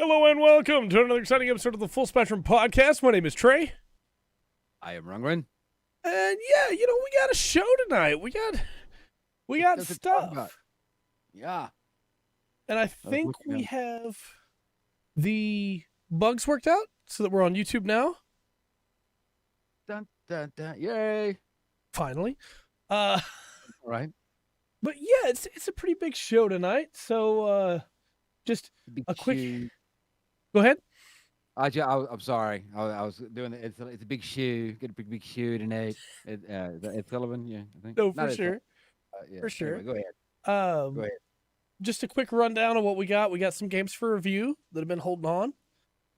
Hello and welcome to another exciting episode of the Full Spectrum Podcast. My name is Trey. I am Rungren. And yeah, we got a show tonight. We got stuff. Yeah. And I think we have the bugs worked out so that we're on YouTube now. Dun, dun, dun. Yay. Finally. All right. But yeah, it's a pretty big show tonight. So just a quick Go ahead. I'm sorry. I was doing it. It's a big shoe. Get a big shoe tonight. It's Sullivan. Yeah, I think. No, for sure. Yeah. For sure. Anyway, go ahead. Go ahead. Just a quick rundown of what we got. We got some games for review that have been holding on.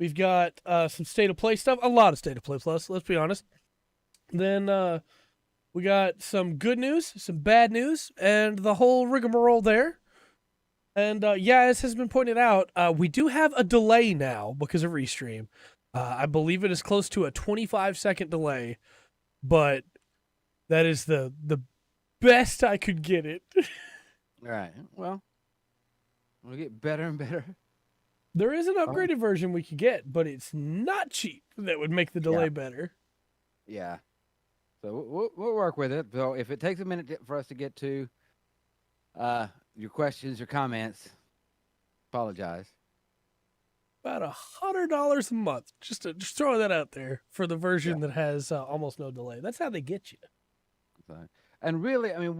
We've got some State of Play stuff. A lot of State of Play Plus, let's be honest. Then we got some good news, some bad news, and the whole rigmarole there. And yeah, as has been pointed out, we do have a delay now because of Restream. I believe it is close to a 25-second delay, but that is the best I could get it. All right. Well, we'll get better and better. There is an upgraded version we could get, but it's not cheap. That would make the delay better. Yeah. So we'll work with it. So if it takes a minute for us to get to your questions, your comments, apologize. About $100 a month. Just throwing that out there for the version that has almost no delay. That's how they get you. And really, I mean,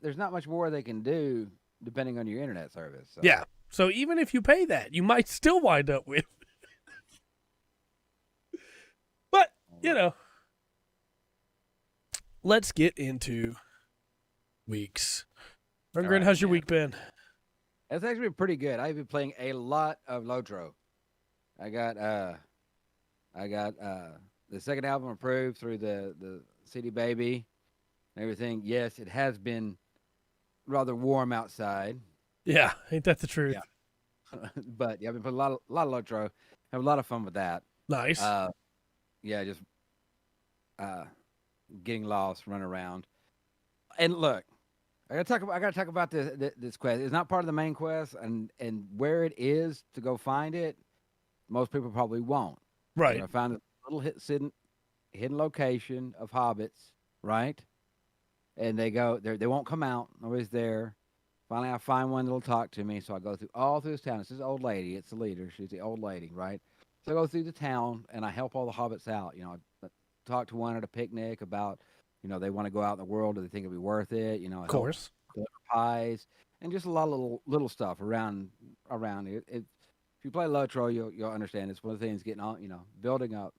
there's not much more they can do depending on your internet service. So. Yeah. So even if you pay that, you might still wind up with. But, let's get into weeks. Rungren, how's your week been? It's actually been pretty good. I've been playing a lot of Lotro. I got the second album approved through the CD Baby and everything. Yes, it has been rather warm outside. Yeah, ain't that the truth? Yeah. But yeah, I've been playing a lot of Lotro. Have a lot of fun with that. Nice. Yeah, just getting lost, running around. And look, I gotta talk about this quest. It's not part of the main quest, and where it is to go find it, most people probably won't. Right. I found a little hidden location of hobbits, right? And they won't come out. Nobody's there. Finally, I find one that'll talk to me, so I go all through this town. It's this old lady. It's the leader. She's the old lady, right? So I go through the town, and I help all the hobbits out. I talk to one at a picnic about, they want to go out in the world. Do they think it'll be worth it? Of course. Deliver pies and just a lot of little stuff around it. If you play Lotro, you'll understand. It's one of the things getting on, building up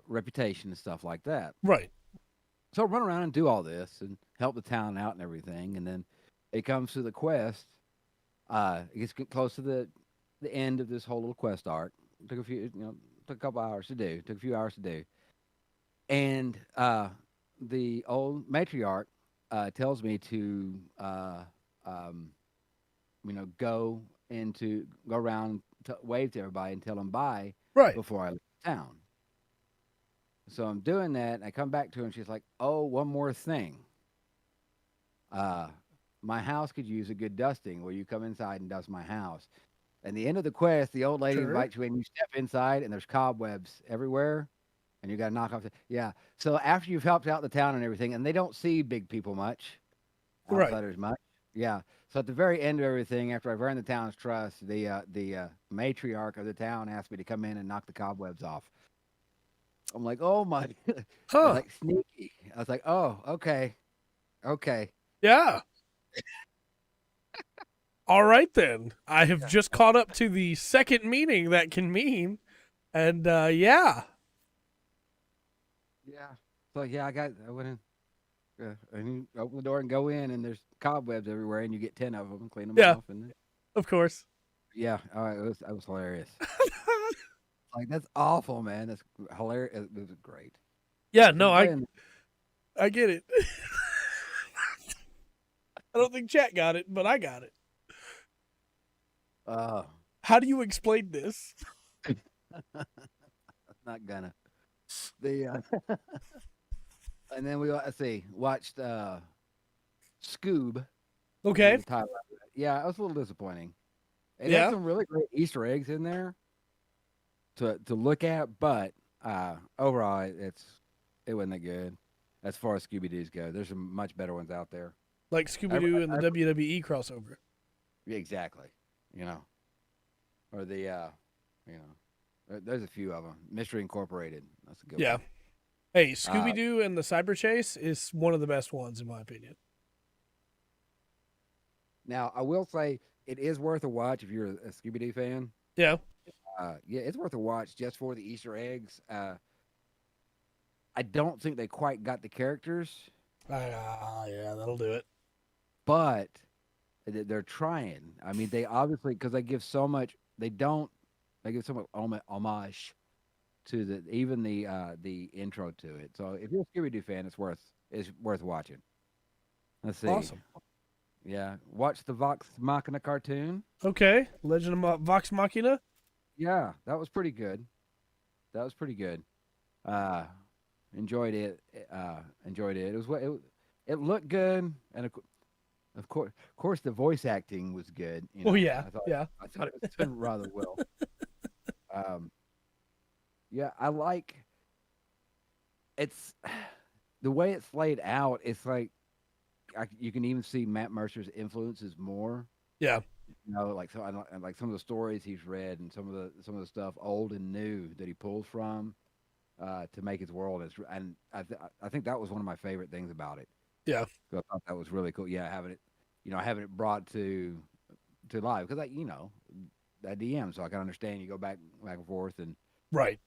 reputation and stuff like that. Right. So I run around and do all this and help the town out and everything, and then it comes to the quest. It gets close to the end of this whole little quest arc. It took a couple hours to do. Took a few hours to do. And the old matriarch tells me to go around, wave to everybody and tell them bye before I leave town. So I'm doing that, and I come back to her, and she's like, "Oh, one more thing. My house could use a good dusting. Will you come inside and dust my house?" And the end of the quest, the old lady invites you in. You step inside, and there's cobwebs everywhere, and you got to knock off. Yeah. So after you've helped out the town and everything, and they don't see big people much, outsiders much. Yeah. So at the very end of everything, after I've earned the town's trust, the matriarch of the town asked me to come in and knock the cobwebs off. I'm like, oh my, like sneaky. I was like, oh, okay. Yeah. All right, then. I have just caught up to the second meaning that can mean. And, yeah. Yeah. So, yeah, I went in. And you open the door and go in, and there's cobwebs everywhere, and you get 10 of them and clean them off. And of course. Yeah. It was hilarious. Like, that's awful, man. That's hilarious. It was great. Yeah, no, I get it. I don't think chat got it, but I got it. How do you explain this? I'm not gonna. And then we watched Scoob. Okay. Yeah, it was a little disappointing. It has some really great Easter eggs in there to look at, but overall, it wasn't that good as far as Scooby Doo's go. There's some much better ones out there, like Scooby Doo and the WWE crossover. Exactly, or the there's a few of them. Mystery Incorporated. That's a good one. Yeah. Hey, Scooby Doo and the Cyber Chase is one of the best ones in my opinion. Now, I will say it is worth a watch if you're a Scooby Doo fan. Yeah. Yeah, it's worth a watch just for the Easter eggs. I don't think they quite got the characters. Yeah, that'll do it. But they're trying. I mean, they obviously, because they give so much, they give so much homage to the intro to it. So if you're a Scooby Doo fan, it's worth watching. Let's see. Awesome. Yeah, watch the Vox Machina cartoon. Okay, Legend of Vox Machina. Yeah, that was pretty good. Enjoyed it. It looked good, and of course, the voice acting was good. Oh yeah, I thought it was done rather well. Yeah, I like it's the way it's laid out. It's like you can even see Matt Mercer's influences more. Yeah, like some of the stories he's read and some of the stuff old and new that he pulls from to make his world. And I think that was one of my favorite things about it. Yeah, so I thought that was really cool. Yeah, having it brought to live because that DM, so I can understand. You go back and forth, and right.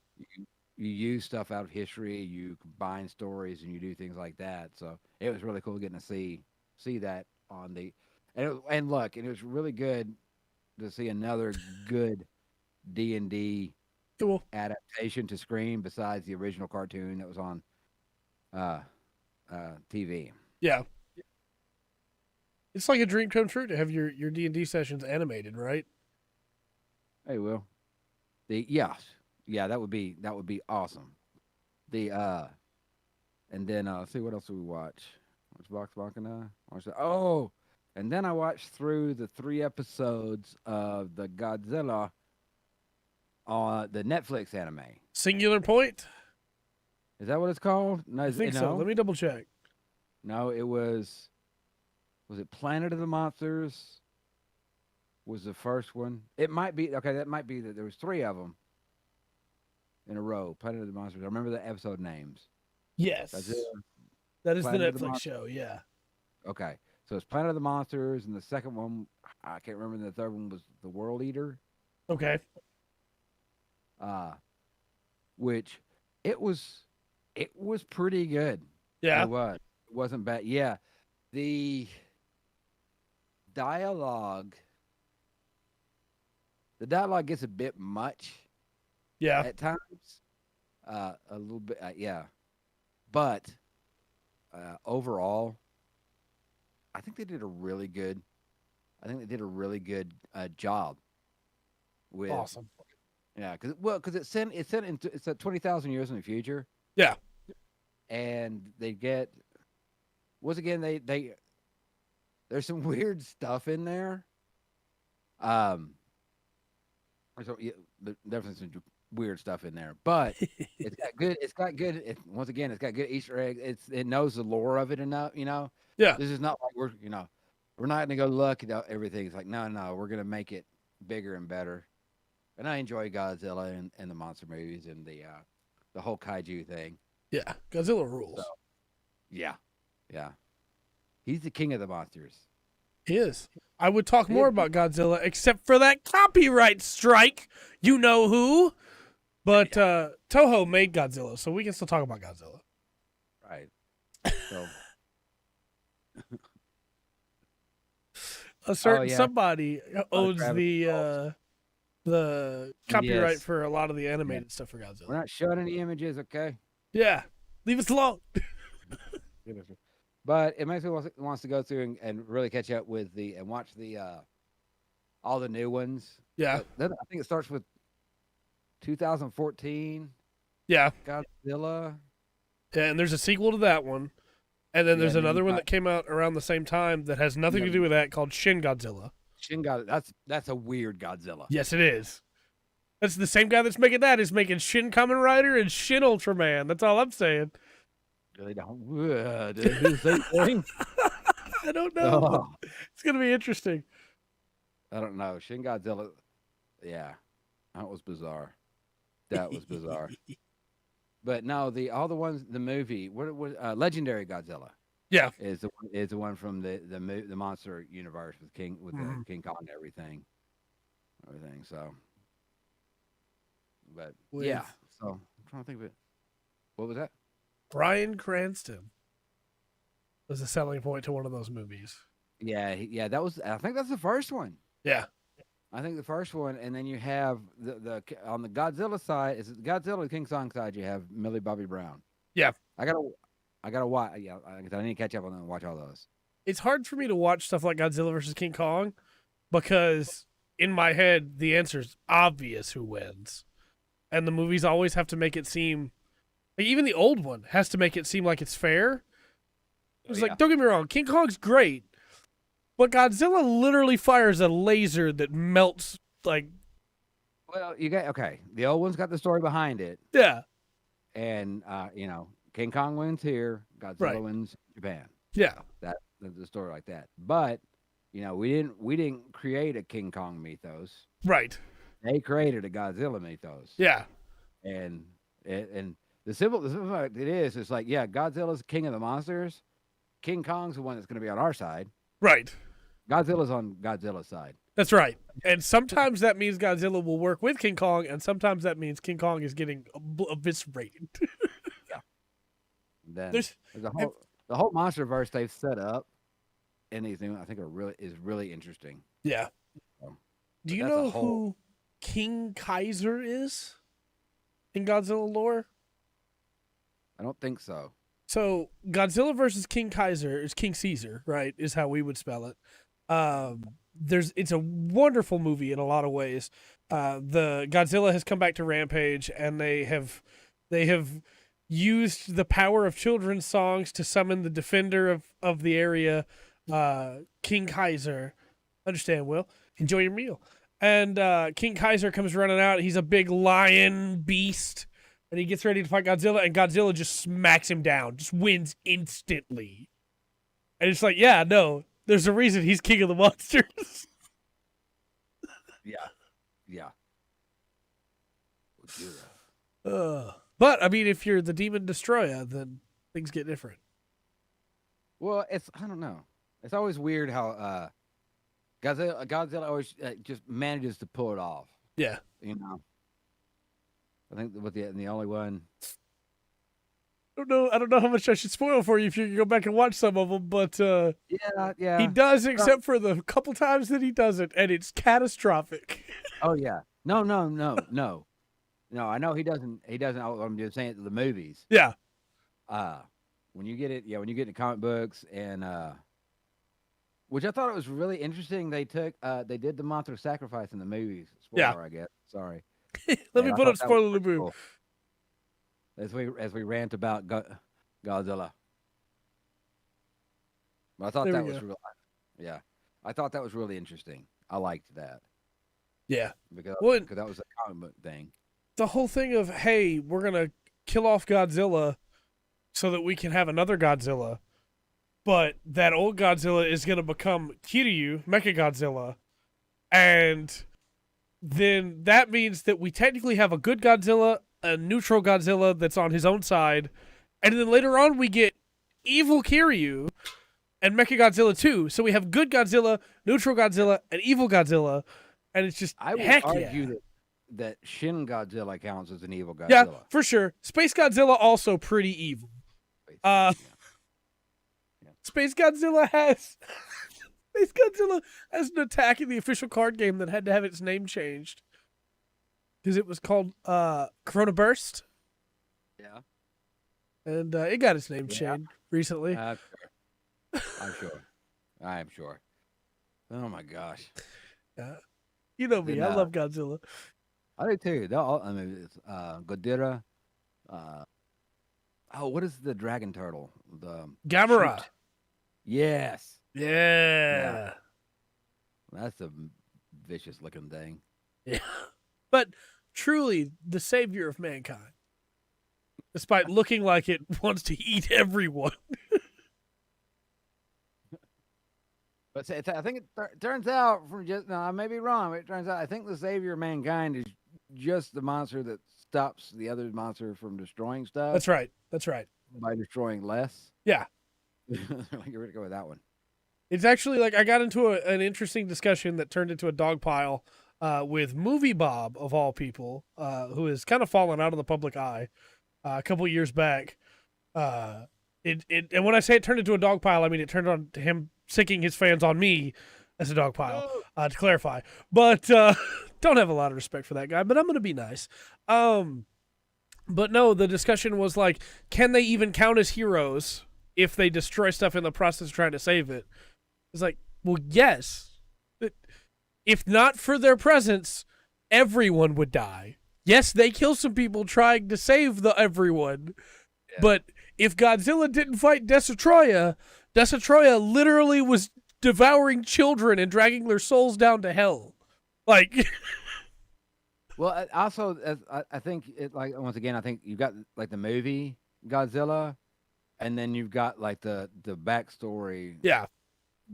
You use stuff out of history. You combine stories, and you do things like that. So it was really cool getting to see that on the and look, and it was really good to see another good D&D adaptation to screen besides the original cartoon that was on TV. Yeah. It's like a dream come true to have your D&D sessions animated, right? Hey, Will. Yeah, that would be awesome. And then let's see what else do we watch. Watch Vox Machina. And then I watched through the 3 episodes of the Godzilla on the Netflix anime. Singular Point? Is that what it's called? No, I think so. Let me double check. No, it was it Planet of the Monsters? Was the first one? It might be. Okay, that might be that there was 3 of them in a row. Planet of the Monsters. I remember the episode names. Yes. That is Planet the Netflix show, yeah. Okay. So it's Planet of the Monsters, and the second one, I can't remember, and the third one was The World Eater. Okay. Which it was pretty good. Yeah. It was. It wasn't bad. Yeah. The dialogue gets a bit much. Yeah. At times. A little bit, yeah. But overall, I think they did a really good job with. Awesome. Yeah, because it's at 20,000 years in the future. Yeah. And they get there's some weird stuff in there. So yeah, definitely some weird stuff in there, but it's got good. It's got good. Once again, it's got good Easter eggs. It knows the lore of it enough. Yeah. This is not like we're not gonna go look at everything. It's like no, we're gonna make it bigger and better. And I enjoy Godzilla and the monster movies and the whole kaiju thing. Yeah, Godzilla rules. So, yeah. He's the king of the monsters. He is. I would talk more about Godzilla, except for that copyright strike. You know who? But Toho made Godzilla, so we can still talk about Godzilla. Right. So. Somebody owns the copyright for a lot of the animated stuff for Godzilla. We're not showing any images, okay? Yeah. Leave us alone. But it makes me wants to go through and really catch up with and watch all the new ones. Yeah. Then I think it starts with 2014. Yeah. Godzilla. Yeah, and there's a sequel to that one. And then there's another one that came out around the same time that has nothing to do with that called Shin Godzilla. Shin God. That's a weird Godzilla. Yes, it is. That's the same guy that's making that is making Shin Kamen Rider and Shin Ultraman. That's all I'm saying. They don't. Did they do the same thing? I don't know. But it's gonna be interesting. I don't know. Shin Godzilla. Yeah, that was bizarre. That was bizarre. But no, all the ones the movie. What was Legendary Godzilla? Yeah, is the one from the monster universe with King King Kong and everything. So, but yeah. So I'm trying to think of it. What was that? Bryan Cranston was a selling point to one of those movies. Yeah, yeah. That was. I think that's the first one. Yeah, I think the first one, and then you have the on the Godzilla side. Is it Godzilla King Kong side? You have Millie Bobby Brown. Yeah. I gotta watch. Yeah, I need to catch up on them and watch all those. It's hard for me to watch stuff like Godzilla versus King Kong because in my head the answer's obvious who wins, and the movies always have to make it seem like even the old one has to make it seem like it's fair. It's like, don't get me wrong, King Kong's great, but Godzilla literally fires a laser that melts like. Well, you got the old one's got the story behind it. Yeah, and King Kong wins here, Godzilla wins Japan. Yeah, that's the story like that. But we didn't create a King Kong mythos. Right. They created a Godzilla mythos. Yeah. And the simple fact it's like, yeah, Godzilla's king of the monsters. King Kong's the one that's going to be on our side. Right. Godzilla's on Godzilla's side. That's right. And sometimes that means Godzilla will work with King Kong, and sometimes that means King Kong is getting eviscerated. Yeah. Then the whole MonsterVerse they've set up in these new, I think, is really interesting. Yeah. Do you know who King Kaiser is in Godzilla lore? I don't think so. So Godzilla versus King Kaiser is King Caesar, right? Is how we would spell it. It's a wonderful movie in a lot of ways. The Godzilla has come back to Rampage, and they have used the power of children's songs to summon the defender of the area, King Kaiser. Understand, Will? Enjoy your meal. And King Kaiser comes running out. He's a big lion beast, and he gets ready to fight Godzilla, and Godzilla just smacks him down, just wins instantly. And it's like, yeah, no, there's a reason he's king of the monsters. Yeah. But I mean, if you're the Demon Destroyer, then things get different. Well, I don't know. It's always weird how Godzilla always just manages to pull it off. Yeah. I think the only one. I don't know how much I should spoil for you if you can go back and watch some of them, but yeah, he does, except for the couple times that he doesn't, and it's catastrophic. Oh yeah, no. I know he doesn't. I'm just saying the movies. Yeah. When you get into comic books and which I thought it was really interesting. They did the monster sacrifice in the movies. Spoiler, I guess. Sorry. Let me put up spoiler the cool. As we rant about Godzilla. But I thought that was I thought that was really interesting. I liked that. Yeah. Because that was a comic book thing. The whole thing of, hey, we're going to kill off Godzilla so that we can have another Godzilla. But that old Godzilla is going to become Kiryu, Mechagodzilla. And then that means that we technically have a good Godzilla, a neutral Godzilla that's on his own side. And then later on we get evil Kiryu and Mechagodzilla 2. So we have good Godzilla, neutral Godzilla, and evil Godzilla. And it's just, I would argue that Shin Godzilla counts as an evil Godzilla. Yeah, for sure. Space Godzilla also pretty evil. Space Godzilla has an attack in the official card game that had to have its name changed because it was called Corona Burst. Yeah, and it got its name changed recently. I'm sure. I'm sure. Oh my gosh. Yeah, you know me. I love Godzilla. I do too. It's Godzilla. What is the dragon turtle? The Gamera. Yes. Yeah. That's a vicious looking thing. Yeah. But truly the savior of mankind. Despite looking like it wants to eat everyone. But I think it turns out, from just now, I may be wrong, but it turns out I think the savior of mankind is just the monster that stops the other monster from destroying stuff. That's right. That's right. By destroying less. Yeah. You're going to go with that one. It's actually like I got into an interesting discussion that turned into a dog pile with Movie Bob, of all people, who has kind of fallen out of the public eye a couple years back. And when I say it turned into a dog pile, I mean it turned on to him sinking his fans on me as a dog pile, to clarify. But don't have a lot of respect for that guy, but I'm going to be nice. But no, the discussion was like, can they even count as heroes if they destroy stuff in the process of trying to save it? It's like, well, yes. If not for their presence, everyone would die. Yes, they kill some people trying to save the everyone. Yeah. But if Godzilla didn't fight Desitroya literally was devouring children and dragging their souls down to hell. Like... Well, also, I think it, like, once again, I think you've got like the movie Godzilla, and then you've got like the backstory,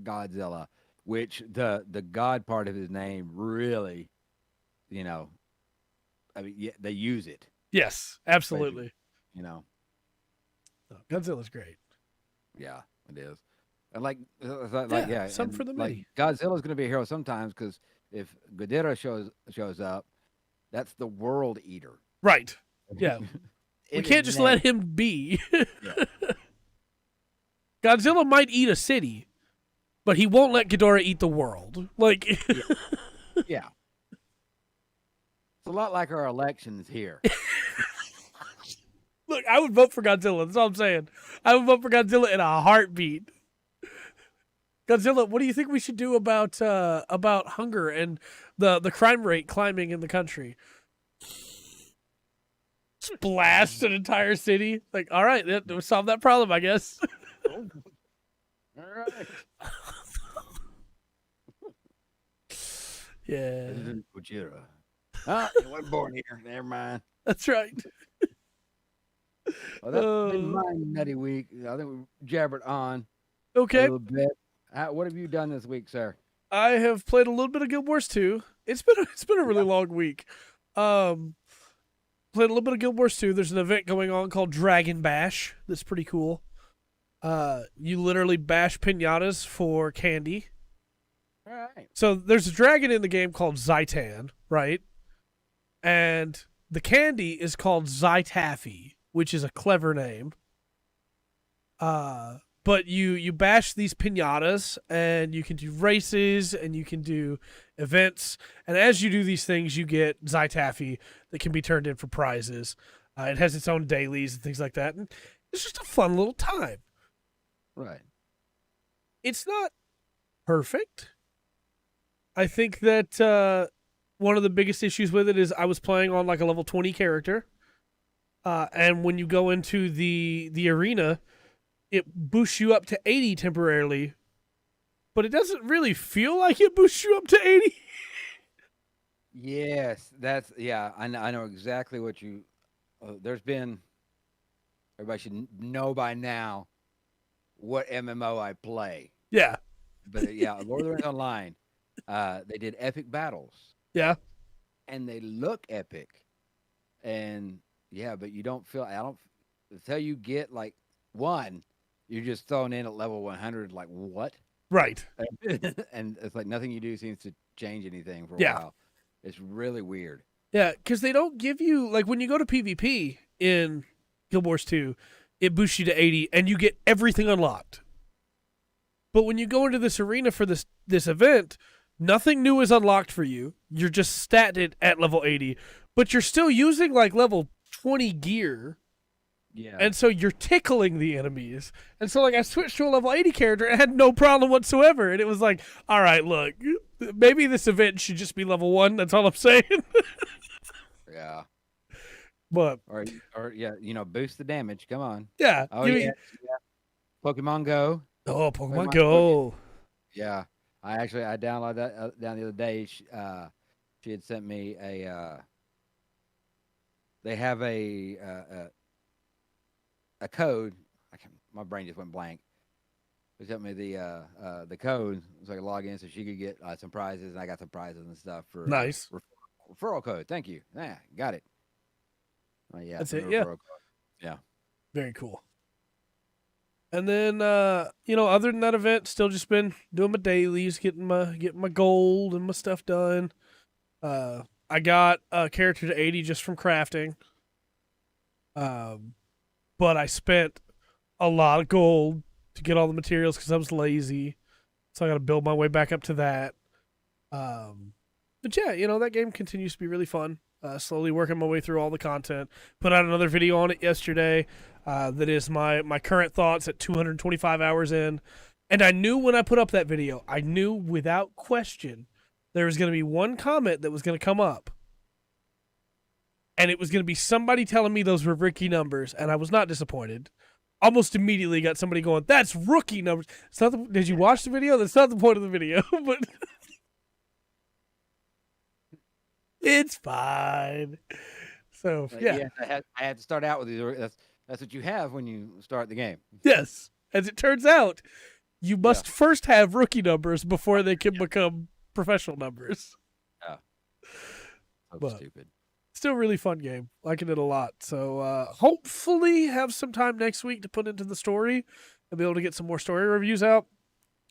Godzilla, which the God part of his name really, I mean, yeah, they use it. Yes, absolutely. Godzilla's great. Yeah, it is, and like some for the like Godzilla's going to be a hero sometimes because if Ghidorah shows up. That's the world eater. Right. Yeah. We can't just let him be. Yeah. Godzilla might eat a city, but he won't let Ghidorah eat the world. Like, yeah. It's a lot like our elections here. Look, I would vote for Godzilla. That's all I'm saying. I would vote for Godzilla in a heartbeat. Godzilla, what do you think we should do about hunger and the crime rate climbing in the country? Just blast an entire city. Like, all right, we'll solve that problem, I guess. All right. Yeah. Gojira. He wasn't born here. Never mind. That's right. Well, that's been my nutty week. I think we jabbered on a little bit. What have you done this week, sir? I have played a little bit of Guild Wars 2. It's been a really long week. Played a little bit of Guild Wars 2. There's an event going on called Dragon Bash. That's pretty cool. You literally bash pinatas for candy. All right. So there's a dragon in the game called Zaitan, right? And the candy is called Zytaffy, which is a clever name. But you bash these pinatas, and you can do races, and you can do events. And as you do these things, you get Zytaffy that can be turned in for prizes. It has its own dailies and things like that. And it's just a fun little time. Right. It's not perfect. I think that one of the biggest issues with it is I was playing on like a level 20 character. And when you go into the arena, it boosts you up to 80 temporarily, but it doesn't really feel like it boosts you up to 80. Yes, I know exactly what you. Everybody should know by now what MMO I play. Yeah, but Lord of the Rings Online, they did epic battles. Yeah, and they look epic, and but you don't feel. Until you get like one. You're just thrown in at level 100, like, what? Right. And it's like nothing you do seems to change anything for a while. It's really weird. Yeah, because they don't give you, like, when you go to PvP in Guild Wars 2, it boosts you to 80, and you get everything unlocked. But when you go into this arena for this event, nothing new is unlocked for you. You're just statted at level 80, but you're still using, like, level 20 gear. Yeah. And so you're tickling the enemies. And so, like, I switched to a level 80 character and had no problem whatsoever. And it was like, all right, look, maybe this event should just be level 1. That's all I'm saying. Yeah. But or boost the damage. Come on. Yeah. Oh, yeah. Pokemon Go. Oh, Pokemon Go. Yeah. I downloaded that down the other day. She had sent me a. They have a code. My brain just went blank. She sent me the code so I could log in so she could get some prizes, and I got some prizes and stuff for Nice. referral code. Thank you. Yeah, got it. Oh yeah, That's for it. the Yeah. referral code. Yeah. Very cool. And then, other than that event, still just been doing my dailies, getting my gold and my stuff done. I got a character to 80 just from crafting. But I spent a lot of gold to get all the materials because I was lazy. So I got to build my way back up to that. But yeah, that game continues to be really fun. Slowly working my way through all the content. Put out another video on it yesterday. That is my current thoughts at 225 hours in. And I knew when I put up that video, I knew without question there was going to be one comment that was going to come up. And it was going to be somebody telling me those were rookie numbers. And I was not disappointed. Almost immediately got somebody going, that's rookie numbers. It's not did you watch the video? That's not the point of the video. But it's fine. So, yeah. I had to start out with these. That's what you have when you start the game. Yes. As it turns out, you must first have rookie numbers before they can become professional numbers. Yeah. But Stupid. Still really fun game. Liking it a lot. So hopefully have some time next week to put into the story and be able to get some more story reviews out.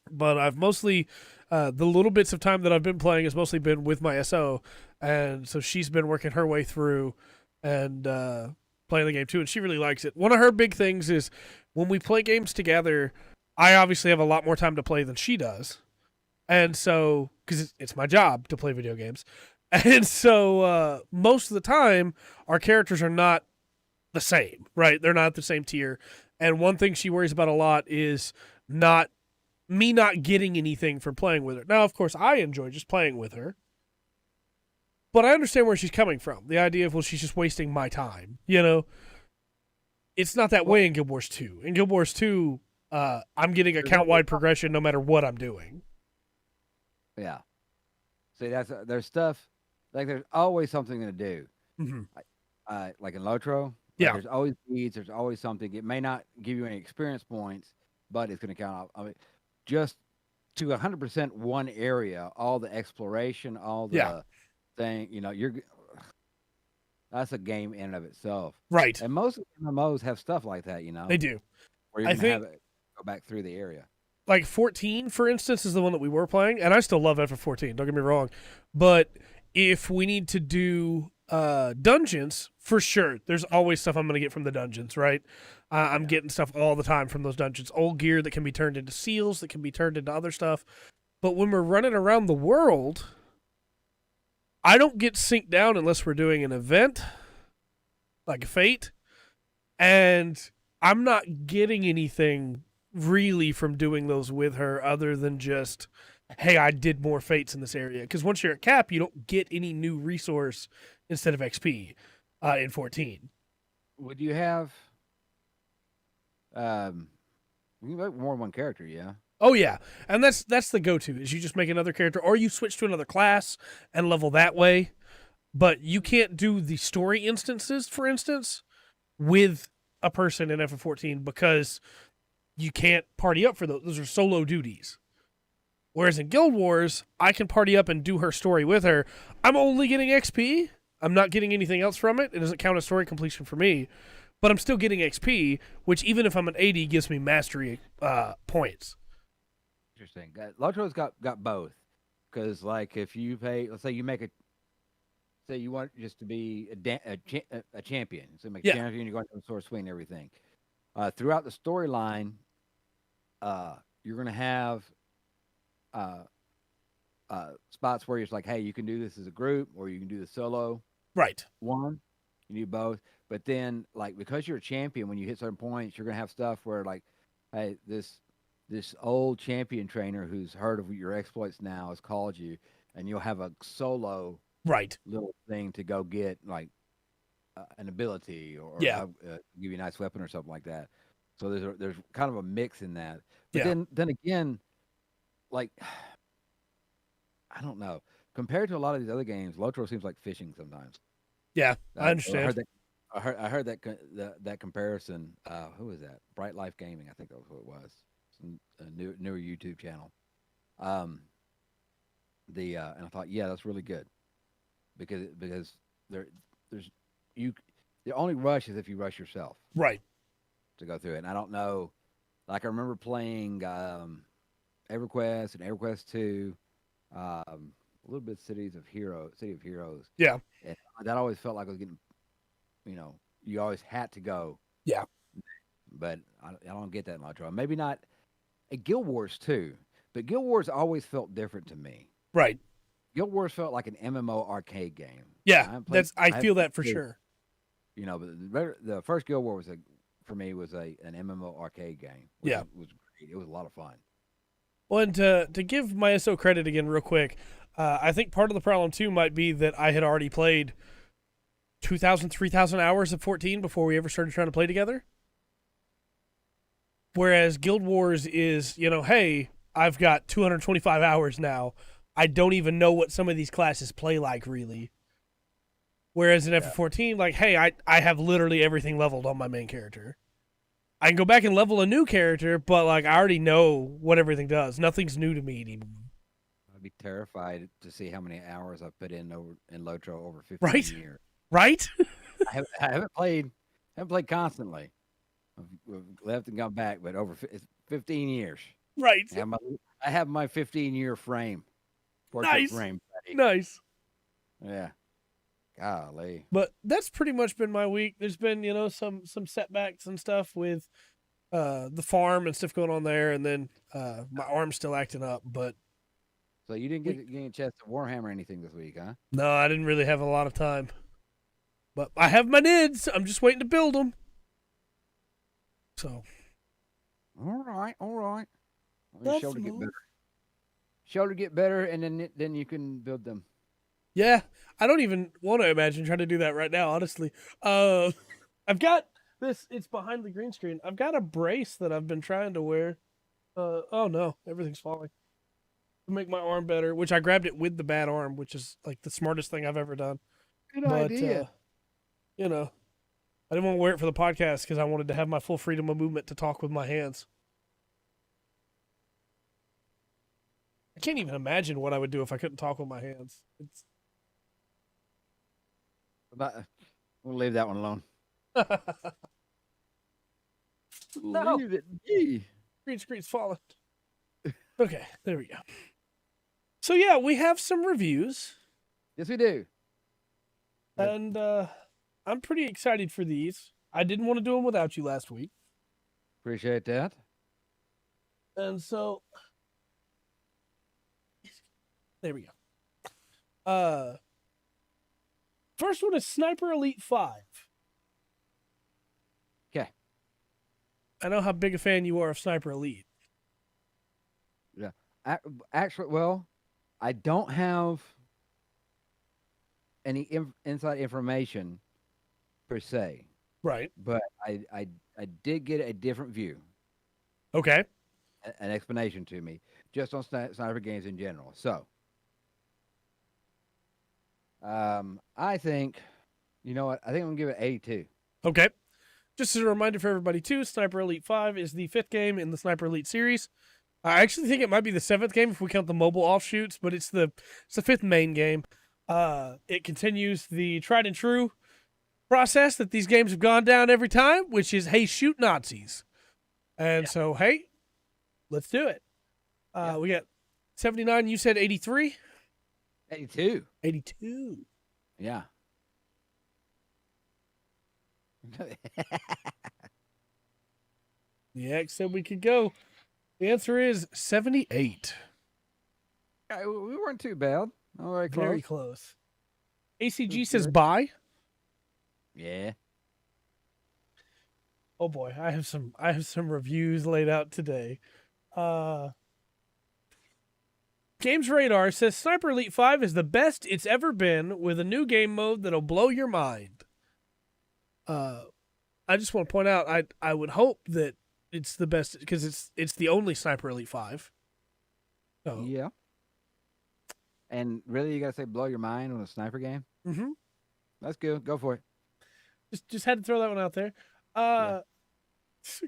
But I've mostly, the little bits of time that I've been playing has mostly been with my SO. And so she's been working her way through and playing the game too. And she really likes it. One of her big things is when we play games together, I obviously have a lot more time to play than she does. And so, because it's my job to play video games. And so most of the time, our characters are not the same, right? They're not the same tier. And one thing she worries about a lot is not getting anything from playing with her. Now, of course, I enjoy just playing with her. But I understand where she's coming from. The idea of, well, she's just wasting my time. It's not that way in Guild Wars 2. In Guild Wars 2, I'm getting account-wide progression no matter what I'm doing. Yeah. See, there's stuff. Like, there's always something to do. Mm-hmm. Like in Lotro, there's always needs. There's always something. It may not give you any experience points, but it's going to count out. I mean, just to 100% one area, all the exploration, all the thing. That's a game in and of itself, right? And most MMOs have stuff like that. They do. Where you can go back through the area. Like 14, for instance, is the one that we were playing, and I still love FF14. Don't get me wrong, but if we need to do dungeons, for sure, there's always stuff I'm going to get from the dungeons, right? I'm getting stuff all the time from those dungeons. Old gear that can be turned into seals, that can be turned into other stuff. But when we're running around the world, I don't get synced down unless we're doing an event, like a Fate, and I'm not getting anything really from doing those with her other than just, hey, I did more Fates in this area. Because once you're at Cap, you don't get any new resource instead of XP in 14. Would you have you can make more than one character, yeah? Oh, yeah. And that's the go-to, is you just make another character, or you switch to another class and level that way. But you can't do the story instances, for instance, with a person in FF14 because you can't party up for those. Those are solo duties. Whereas in Guild Wars, I can party up and do her story with her. I'm only getting XP. I'm not getting anything else from it. It doesn't count as story completion for me. But I'm still getting XP, which even if I'm an 80, gives me mastery points. Interesting. Lotro's got both. Because, like, if you pay, let's say you make say you want just to be a champion. So make a champion, you're going to sword swing and everything. Throughout the storyline, you're going to have spots where it's like, hey, you can do this as a group, or you can do the solo. Right. One, you do both. But then, like, because you're a champion, when you hit certain points, you're going to have stuff where, like, hey, this old champion trainer who's heard of your exploits now has called you, and you'll have a solo little thing to go get, like, an ability or give you a nice weapon or something like that. So there's kind of a mix in that. But then again, like, I don't know. Compared to a lot of these other games, Lotro seems like fishing sometimes. Yeah, I understand. I heard that comparison. Who was that? Bright Life Gaming, I think that was who it was. A newer YouTube channel. And I thought, yeah, that's really good because there's you the only rush is if you rush yourself Right. to go through it. And I don't know, like I remember playing EverQuest and EverQuest 2, a little bit City of Heroes. Yeah. And that always felt like I was getting, you always had to go. Yeah. But I don't get that in Lotro. Maybe not at Guild Wars too, but Guild Wars always felt different to me. Right. Guild Wars felt like an MMO arcade game. Yeah, I feel that for sure. But the first Guild War for me was an MMO arcade game. Yeah, it was great. It was a lot of fun. Well, and to give my SO credit again, real quick, I think part of the problem too might be that I had already played 2,000, 3,000 hours of 14 before we ever started trying to play together. Whereas Guild Wars is, hey, I've got 225 hours now. I don't even know what some of these classes play like, really. Whereas in FF14, like, hey, I have literally everything leveled on my main character. I can go back and level a new character, but, like, I already know what everything does. Nothing's new to me anymore. I'd be terrified to see how many hours I've put in Lotro over 15 years. Right? I haven't played constantly. I've left and gone back, but over 15 years. Right. I have my 15-year frame. Nice. Frame, buddy. Nice. Yeah. Golly. But that's pretty much been my week. There's been, some setbacks and stuff with the farm and stuff going on there, and then my arm's still acting up. But so you didn't get a chance to Warhammer anything this week, huh? No, I didn't really have a lot of time. But I have my NIDs. I'm just waiting to build them. So. All right. Shoulder get better, and then you can build them. Yeah, I don't even want to imagine trying to do that right now, honestly. I've got this. It's behind the green screen. I've got a brace that I've been trying to wear. Oh no, everything's falling. To make my arm better, which I grabbed it with the bad arm, which is like the smartest thing I've ever done. Good idea. I didn't want to wear it for the podcast because I wanted to have my full freedom of movement to talk with my hands. I can't even imagine what I would do if I couldn't talk with my hands. We'll leave that one alone. No. Leave it be. Green screen's falling. Okay, there we go. So yeah, we have some reviews. Yes, we do. And I'm pretty excited for these. I didn't want to do them without you last week. Appreciate that. And so there we go. First one is Sniper Elite 5. Okay. I know how big a fan you are of Sniper Elite. Yeah. Actually, well, I don't have any inside information per se. Right. But I did get a different view. Okay. An explanation to me just on sniper games in general. So, I think, you know what? I think I'm going to give it 82. Okay. Just as a reminder for everybody, too, Sniper Elite 5 is the 5th game in the Sniper Elite series. I actually think it might be the 7th game if we count the mobile offshoots, but it's the 5th main game. It continues the tried and true process that these games have gone down every time, which is, hey, shoot Nazis. And so, hey, let's do it. We got 79, you said 83? 82. 82. Yeah. The X said we could go. The answer is 78. Yeah, we weren't too bad. All right, close. Very close. ACG says bye. Yeah. Oh boy, I have some reviews laid out today. Games Radar says Sniper Elite 5 is the best it's ever been with a new game mode that'll blow your mind. I just want to point out I would hope that it's the best because it's the only Sniper Elite 5. So, yeah. And really, you gotta say blow your mind on a sniper game? Mm-hmm. That's good. Go for it. Just had to throw that one out there.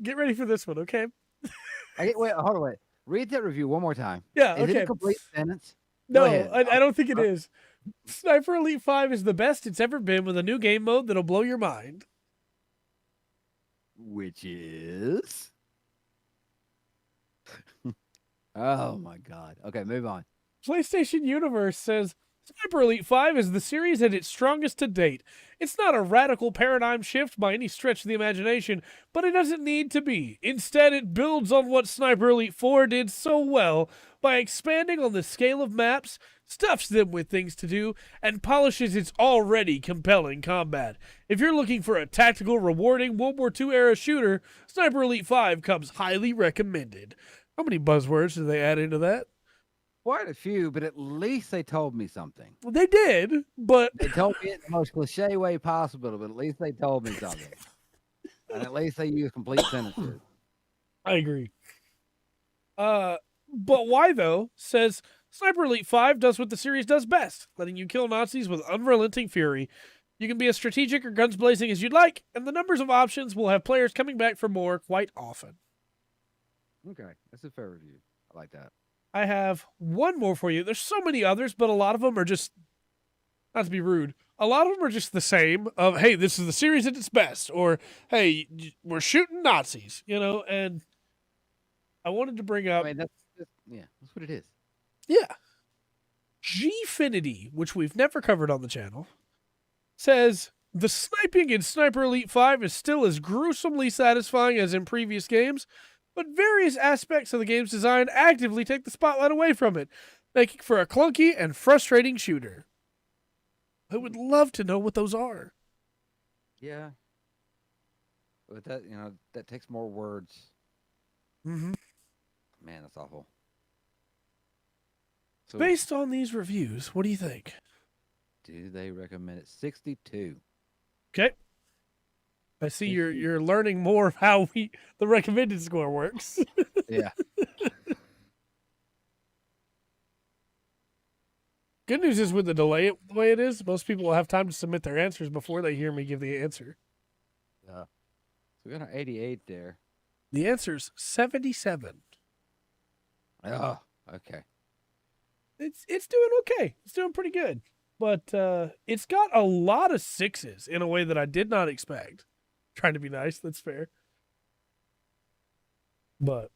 Get ready for this one, okay? Wait, hold on, wait. Read that review one more time. Yeah, Is it okay. a complete sentence? No, Go ahead. I don't think it is. Sniper Elite 5 is the best it's ever been with a new game mode that'll blow your mind. Which is? Oh my God. Okay, move on. PlayStation Universe says Sniper Elite 5 is the series at its strongest to date. It's not a radical paradigm shift by any stretch of the imagination, but it doesn't need to be. Instead, it builds on what Sniper Elite 4 did so well by expanding on the scale of maps, stuffs them with things to do, and polishes its already compelling combat. If you're looking for a tactical, rewarding World War II era shooter, Sniper Elite 5 comes highly recommended. How many buzzwords did they add into that? Quite a few, but at least they told me something. Well, they did, but They told me it in the most cliche way possible, but at least they told me something. And at least they used complete sentences. I agree. But why though? Says Sniper Elite 5 does what the series does best, letting you kill Nazis with unrelenting fury. You can be as strategic or guns blazing as you'd like, and the numbers of options will have players coming back for more quite often. Okay, that's a fair review. I like that. I have one more for you. There's so many others, but a lot of them are just, not to be rude, a lot of them are just the same of, hey, this is the series at its best, or, hey, we're shooting Nazis, and I wanted to bring up... I mean, that's what it is. Yeah. Gfinity, which we've never covered on the channel, says, the sniping in Sniper Elite 5 is still as gruesomely satisfying as in previous games, but various aspects of the game's design actively take the spotlight away from it, making for a clunky and frustrating shooter. I would love to know what those are. Yeah. But that, that takes more words. Mm-hmm. Man, that's awful. So, based on these reviews, what do you think? Do they recommend it? 62. Okay. I see you're learning more of how the recommended score works. Yeah. Good news is with the delay the way it is, most people will have time to submit their answers before they hear me give the answer. So we got an 88 there. The answer's 77. Oh, okay. It's doing okay. It's doing pretty good. But it's got a lot of sixes in a way that I did not expect. Trying to be nice, that's fair. But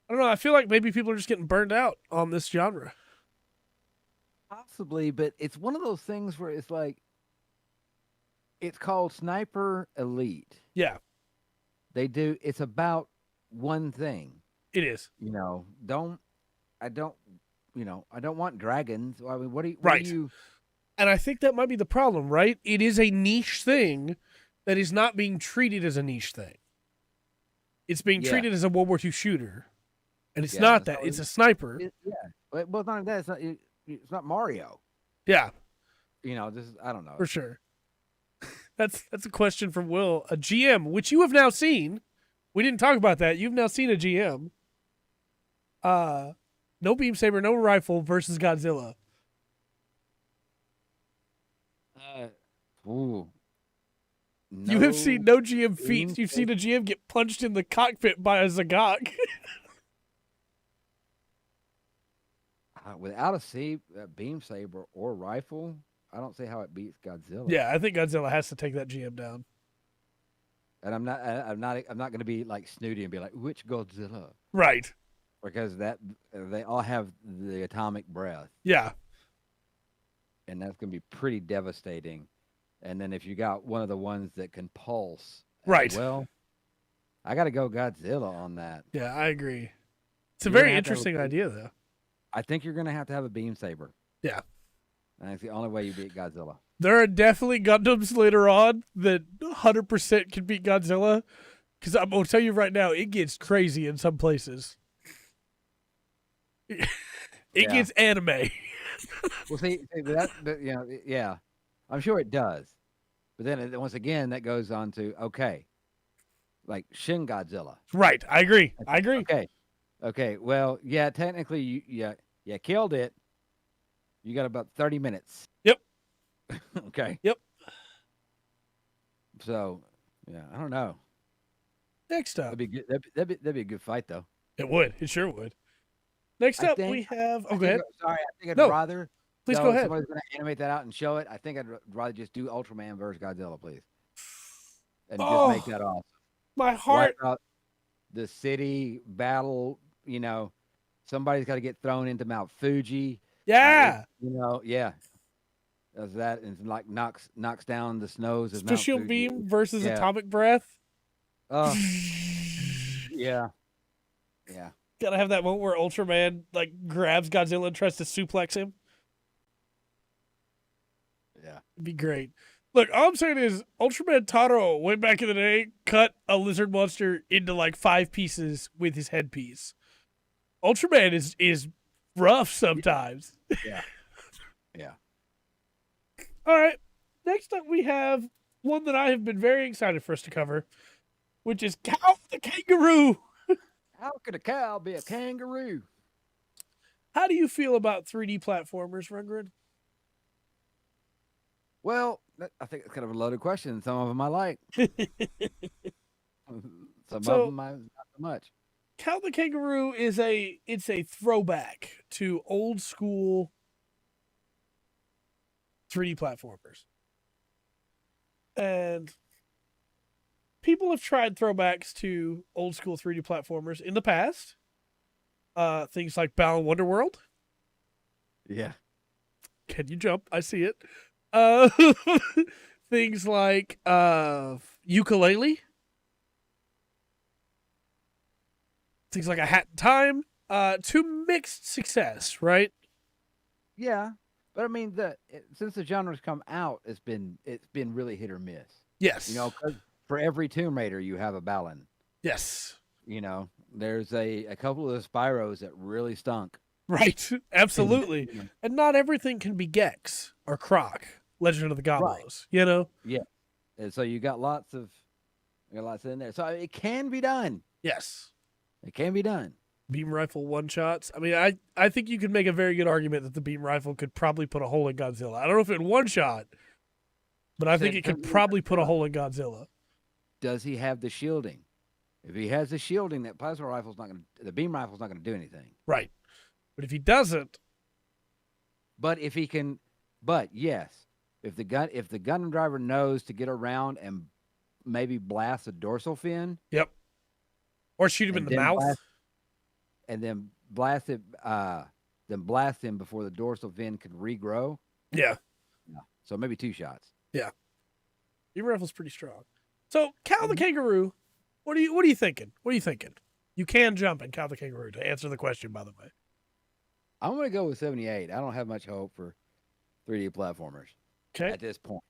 I don't know, I feel like maybe people are just getting burned out on this genre. Possibly, but it's one of those things where it's like, it's called Sniper Elite. Yeah. It's about one thing. It is. I don't want dragons. I mean, what do you... And I think that might be the problem, right? It is a niche thing that is not being treated as a niche thing. It's being treated as a World War II shooter. And it's not that. It's a sniper. Well, it's not that. It's not Mario. Yeah. This is, I don't know. For sure. That's a question from Will. A GM, which you have now seen. We didn't talk about that. You've now seen a GM. No beam saber, no rifle versus Godzilla. No, you have seen no GM feats. You've seen a GM get punched in the cockpit by a Zagok. Without a beam saber or rifle, I don't see how it beats Godzilla. Yeah, I think Godzilla has to take that GM down. And I'm not going to be like snooty and be like, which Godzilla? Right. Because they all have the atomic breath. Yeah. And that's going to be pretty devastating. And then if you got one of the ones that can pulse, right? Well, I got to go Godzilla on that. Yeah, I agree. It's a very interesting idea, though. I think you're going to have a beam saber. Yeah. And that's the only way you beat Godzilla. There are definitely Gundams later on that 100% can beat Godzilla. Because I'm going to tell you right now, it gets crazy in some places. It gets anime. Well, see, yeah, I'm sure it does. But then once again, that goes on to, like Shin Godzilla. Right. I agree. Okay. Well, yeah, technically, you killed it. You got about 30 minutes. Yep. Okay. Yep. So, yeah, I don't know. Next up. That'd be good. That'd be a good fight, though. It would. It sure would. Next up, we have... Oh, go ahead. Sorry, I think I'd No. rather... Please go ahead. Somebody's going to animate that out and show it. I think I'd rather just do Ultraman versus Godzilla, please. And just make that awesome. My heart... Wipe out the city battle, you know, somebody's got to get thrown into Mount Fuji. Yeah. Yeah. Does that and like knocks down the snows of Special Mount Fuji. beam versus atomic breath. Yeah. Yeah. Gotta have that moment where Ultraman like grabs Godzilla and tries to suplex him. Yeah. It'd be great. Look, all I'm saying is Ultraman Taro went back in the day, cut a lizard monster into like 5 pieces with his headpiece. Ultraman is rough sometimes. Yeah. Yeah. All right. Next up, we have one that I have been very excited for us to cover, which is Kao the Kangaroo. How could a cow be a kangaroo? How do you feel about 3D platformers, Rundgren? Well, I think it's kind of a loaded question. Some of them I like. Some of them not so much. Kao the Kangaroo is a throwback to old school 3D platformers. And people have tried throwbacks to old school 3D platformers in the past. Things like Balan Wonderworld. Yeah. Can you jump? I see it. Things like Ukulele. Things like A Hat in Time. To mixed success, right? Yeah. But I mean, since the genre's come out, it's been really hit or miss. Yes. You know, for every Tomb Raider, you have a Balan. Yes. You know, there's a couple of the Spyros that really stunk. Right. Absolutely. And not everything can be Gex or Croc, Legend of the Goblos. Right. You know? Yeah. And so you got lots in there. So it can be done. Yes. It can be done. Beam rifle one-shots. I mean, I think you could make a very good argument that the beam rifle could probably put a hole in Godzilla. I don't know if it one-shot, but I think it could probably put a hole in Godzilla. Does he have the shielding? If he has the shielding, that plasma rifle's not going to... The beam rifle's not going to do anything. Right. But if he doesn't... But if he can... But, yes. If the gun driver knows to get around and maybe blast a dorsal fin... Yep. Or shoot him in the mouth... And then blast him before the dorsal fin can regrow. Yeah. So maybe 2 shots. Yeah. Beam rifle's pretty strong. So Kao the Kangaroo, what are you thinking? What are you thinking? You can jump in Kao the Kangaroo to answer the question, by the way. I'm gonna go with 78. I don't have much hope for 3D platformers. Okay. At this point.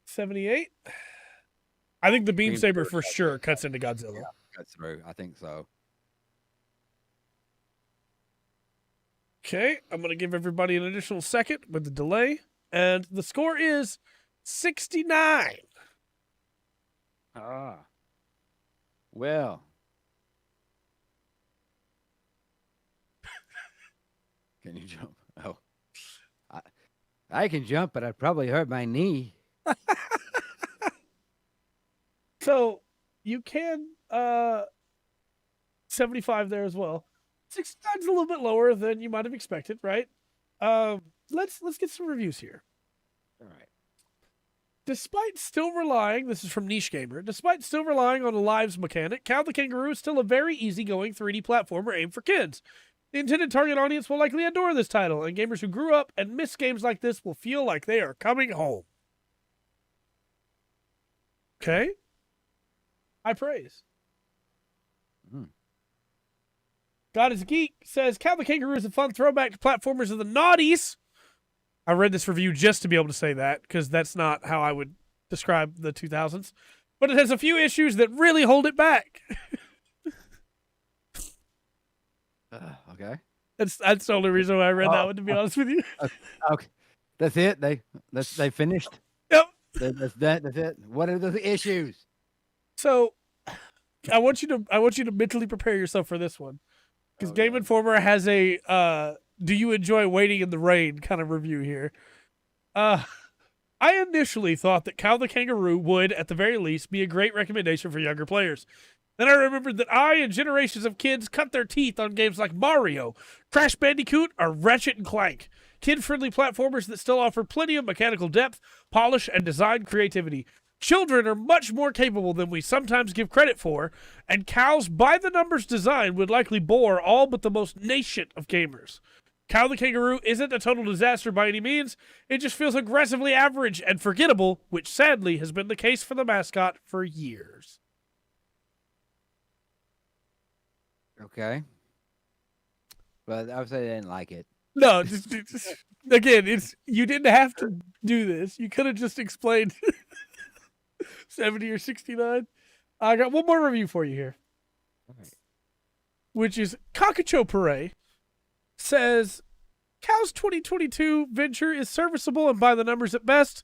78? I think the beam saber for sure cuts into Godzilla. Yeah, cuts through. I think so. Okay, I'm going to give everybody an additional second with the delay. And the score is 69. Well. Can you jump? Oh. I can jump, but I'd probably hurt my knee. So, you can 75 there as well. 69's a little bit lower than you might have expected, right? Let's get some reviews here. All right. Despite still relying, this is from Niche Gamer, despite still relying on a lives mechanic, Kao the Kangaroo is still a very easygoing 3D platformer aimed for kids. The intended target audience will likely adore this title, and gamers who grew up and miss games like this will feel like they are coming home. Okay? High praise. God is a Geek says, Kao the Kangaroo is a fun throwback to platformers of the noughties. I read this review just to be able to say that, because that's not how I would describe the 2000s. But it has a few issues that really hold it back. Okay. That's the only reason why I read that one, to be honest with you. Okay. That's it? They finished? Yep. That's it? What are the issues? So, I want you to mentally prepare yourself for this one. Because Game Informer has a do you enjoy waiting in the rain kind of review here. I initially thought that Kao the Kangaroo would, at the very least, be a great recommendation for younger players. Then I remembered that I and generations of kids cut their teeth on games like Mario, Crash Bandicoot, or Ratchet and Clank. Kid-friendly platformers that still offer plenty of mechanical depth, polish, and design creativity. Children are much more capable than we sometimes give credit for, and Kao's by-the-numbers design would likely bore all but the most nascent of gamers. Kao the Kangaroo isn't a total disaster by any means. It just feels aggressively average and forgettable, which sadly has been the case for the mascot for years. Okay. But I would say I didn't like it. No, just again, you didn't have to do this. You could have just explained 70 or 69. I got one more review for you here. Right. Which is Kakacho Pare says, Kao's 2022 venture is serviceable and by the numbers at best.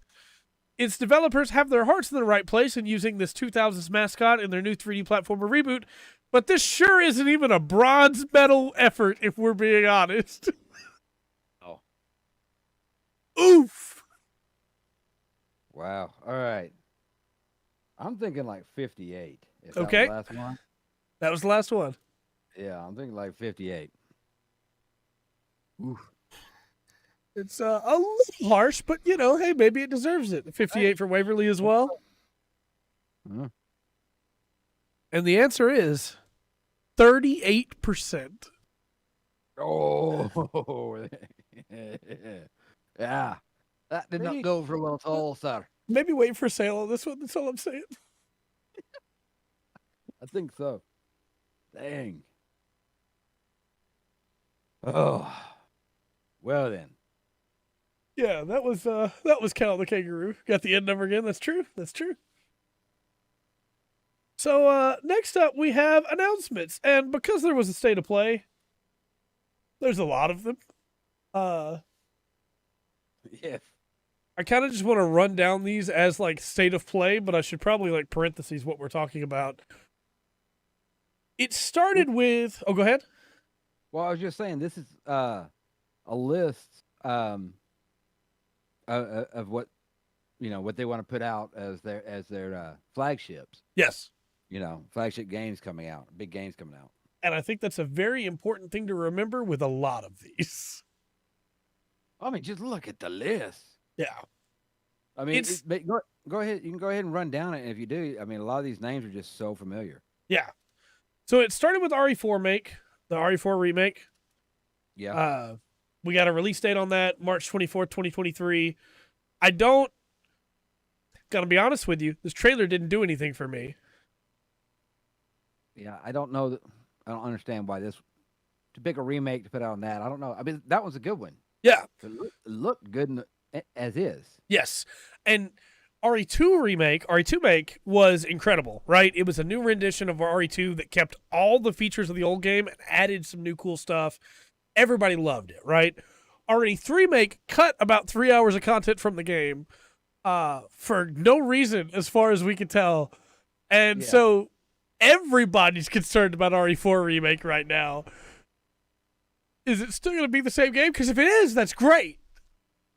Its developers have their hearts in the right place in using this 2000s mascot in their new 3D platformer reboot, but this sure isn't even a bronze medal effort if we're being honest. Oh. Oof. Wow. All right. I'm thinking like 58. Is that Okay. the last one? That was the last one. Yeah, I'm thinking like 58. Oof. It's a little harsh, but, you know, hey, maybe it deserves it. 58 for Waverly as well. Huh. And the answer is 38%. Oh. Yeah. That did Maybe- not go over well at all, sir. Maybe wait for sale on this one. That's all I'm saying. I think so. Dang. Oh. Well then. Yeah, that was Kao the Kangaroo. Got the end number again. That's true. That's true. So next up we have announcements, and because there was a state of play, there's a lot of them. Yes. I kind of just want to run down these as like state of play, but I should probably like parentheses what we're talking about. It started with. Oh, go ahead. Well, I was just saying this is a list of what what they want to put out as their flagships. Yes. Flagship games coming out, big games coming out. And I think that's a very important thing to remember with a lot of these. I mean, just look at the list. Yeah. I mean, go ahead. You can go ahead and run down it. And if you do, I mean, a lot of these names are just so familiar. Yeah. So it started with RE4make, the RE4 remake. Yeah. We got a release date on that, March 24th, 2023. Gotta be honest with you, this trailer didn't do anything for me. Yeah, I don't know. I don't understand why to pick a remake to put out on that. I don't know. I mean, that was a good one. Yeah. It looked good as is. Yes. And RE2make was incredible, right? It was a new rendition of RE2 that kept all the features of the old game and added some new cool stuff. Everybody loved it, right? RE3make cut about 3 hours of content from the game for no reason, as far as we could tell. And so everybody's concerned about RE4 remake right now. Is it still going to be the same game? Because if it is, that's great.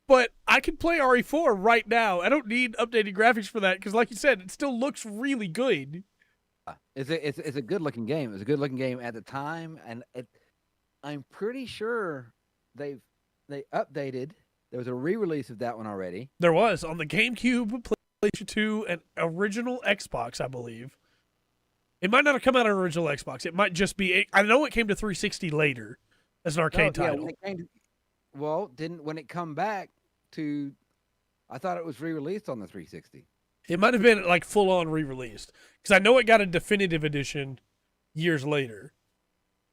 But I can play RE4 right now. I don't need updated graphics for that because, like you said, it still looks really good. It's a good looking game. It was a good looking game at the time, and I'm pretty sure they updated. There was a re-release of that one already. There was on the GameCube, PlayStation 2, and original Xbox, I believe. It might not have come out on original Xbox. It might just be. I know it came to 360 later as an arcade title. When it come back to? I thought it was re-released on the 360. It might have been like full-on re-released because I know it got a definitive edition years later.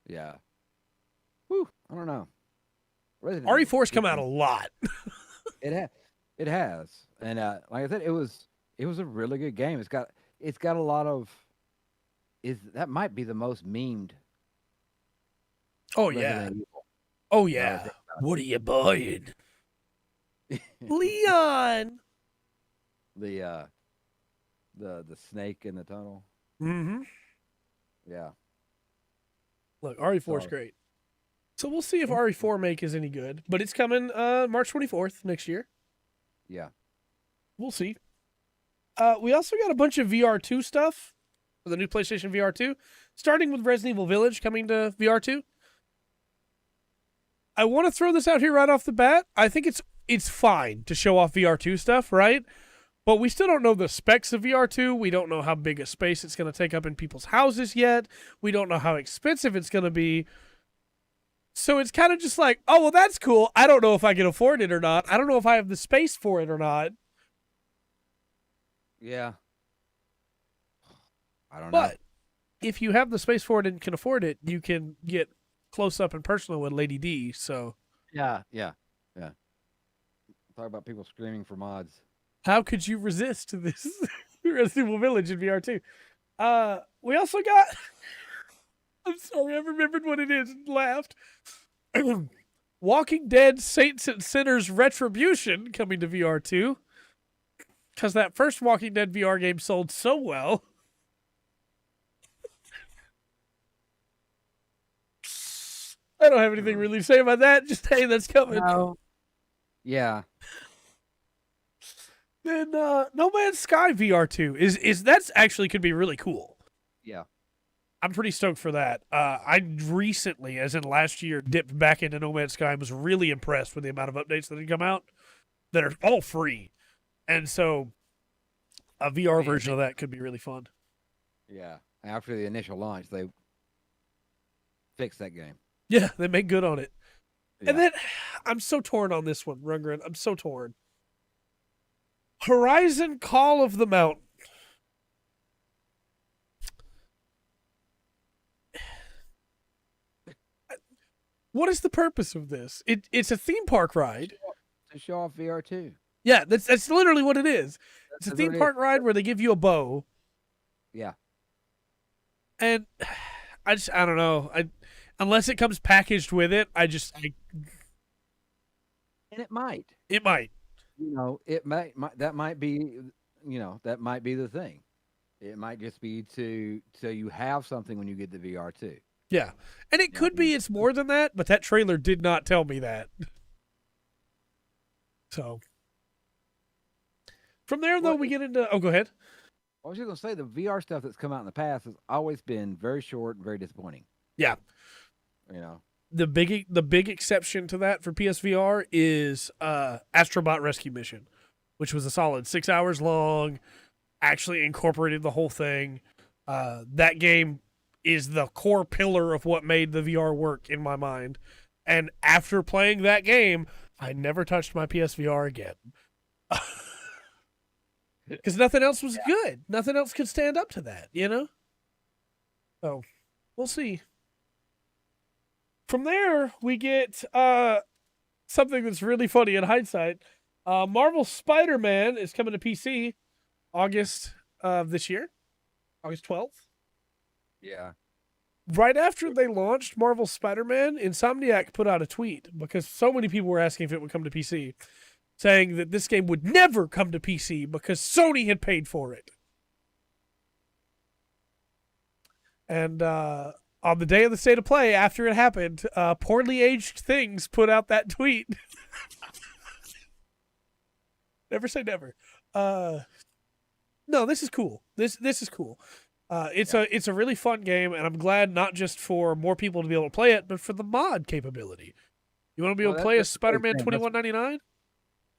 Yeah. Whew, I don't know. RE4's come out a lot. It has, and like I said, it was a really good game. It's got a lot of. That might be the most memed. Oh yeah. Oh yeah. What are you buying? Leon. The snake in the tunnel. Mm-hmm. Yeah. Look, RE4 is great. So we'll see if RE4make is any good, but it's coming March 24th next year. Yeah. We'll see. We also got a bunch of VR2 stuff for the new PlayStation VR2, starting with Resident Evil Village coming to VR2. I want to throw this out here right off the bat. I think it's fine to show off VR2 stuff, right? But we still don't know the specs of VR2. We don't know how big a space it's going to take up in people's houses yet. We don't know how expensive it's going to be. So it's kind of just like, oh, well, that's cool. I don't know if I can afford it or not. I don't know if I have the space for it or not. Yeah. I don't know. But if you have the space for it and can afford it, you can get close up and personal with Lady D. So yeah. Talk about people screaming for mods. How could you resist this Resident Evil Village in VR2? We also got... I'm sorry, I remembered what it is and laughed. Walking Dead Saints and Sinners Retribution coming to VR2. Because that first Walking Dead VR game sold so well. I don't have anything really to say about that. Just, hey, that's coming. No. Yeah. Then No Man's Sky VR2 is that's actually could be really cool. Yeah. I'm pretty stoked for that. I recently, as in last year, dipped back into No Man's Sky and was really impressed with the amount of updates that had come out that are all free. And so a VR version of that could be really fun. Yeah. After the initial launch, they fixed that game. Yeah, they make good on it. Yeah. And then I'm so torn on this one, Rundgren. I'm so torn. Horizon Call of the Mountain. What is the purpose of this? It's a theme park ride. To show off VR2. Yeah, that's literally what it is. It's a theme park ride where they give you a bow. Yeah. And I don't know. Unless it comes packaged with it, and it might. It might. It might that might be the thing. It might just be so you have something when you get the VR2. Yeah. And it could be it's more than that, but that trailer did not tell me that. So from there, though, we get into... Oh, go ahead. I was just going to say the VR stuff that's come out in the past has always been very short and very disappointing. Yeah. The big exception to that for PSVR is Astrobot Rescue Mission, which was a solid 6 hours long, actually incorporated the whole thing. That game is the core pillar of what made the VR work in my mind. And after playing that game, I never touched my PSVR again. Because nothing else was good. Nothing else could stand up to that, So, we'll see. From there, we get something that's really funny in hindsight. Marvel Spiderman is coming to PC August of this year. August 12th. Yeah. Right after they launched Marvel Spider-Man, Insomniac put out a tweet because so many people were asking if it would come to PC, saying that this game would never come to PC because Sony had paid for it. And on the day of the State of Play, after it happened, Poorly Aged Things put out that tweet. Never say never. No, this is cool. This is cool. It's a really fun game, and I'm glad not just for more people to be able to play it, but for the mod capability. You want to be able to play as Spider-Man 2199?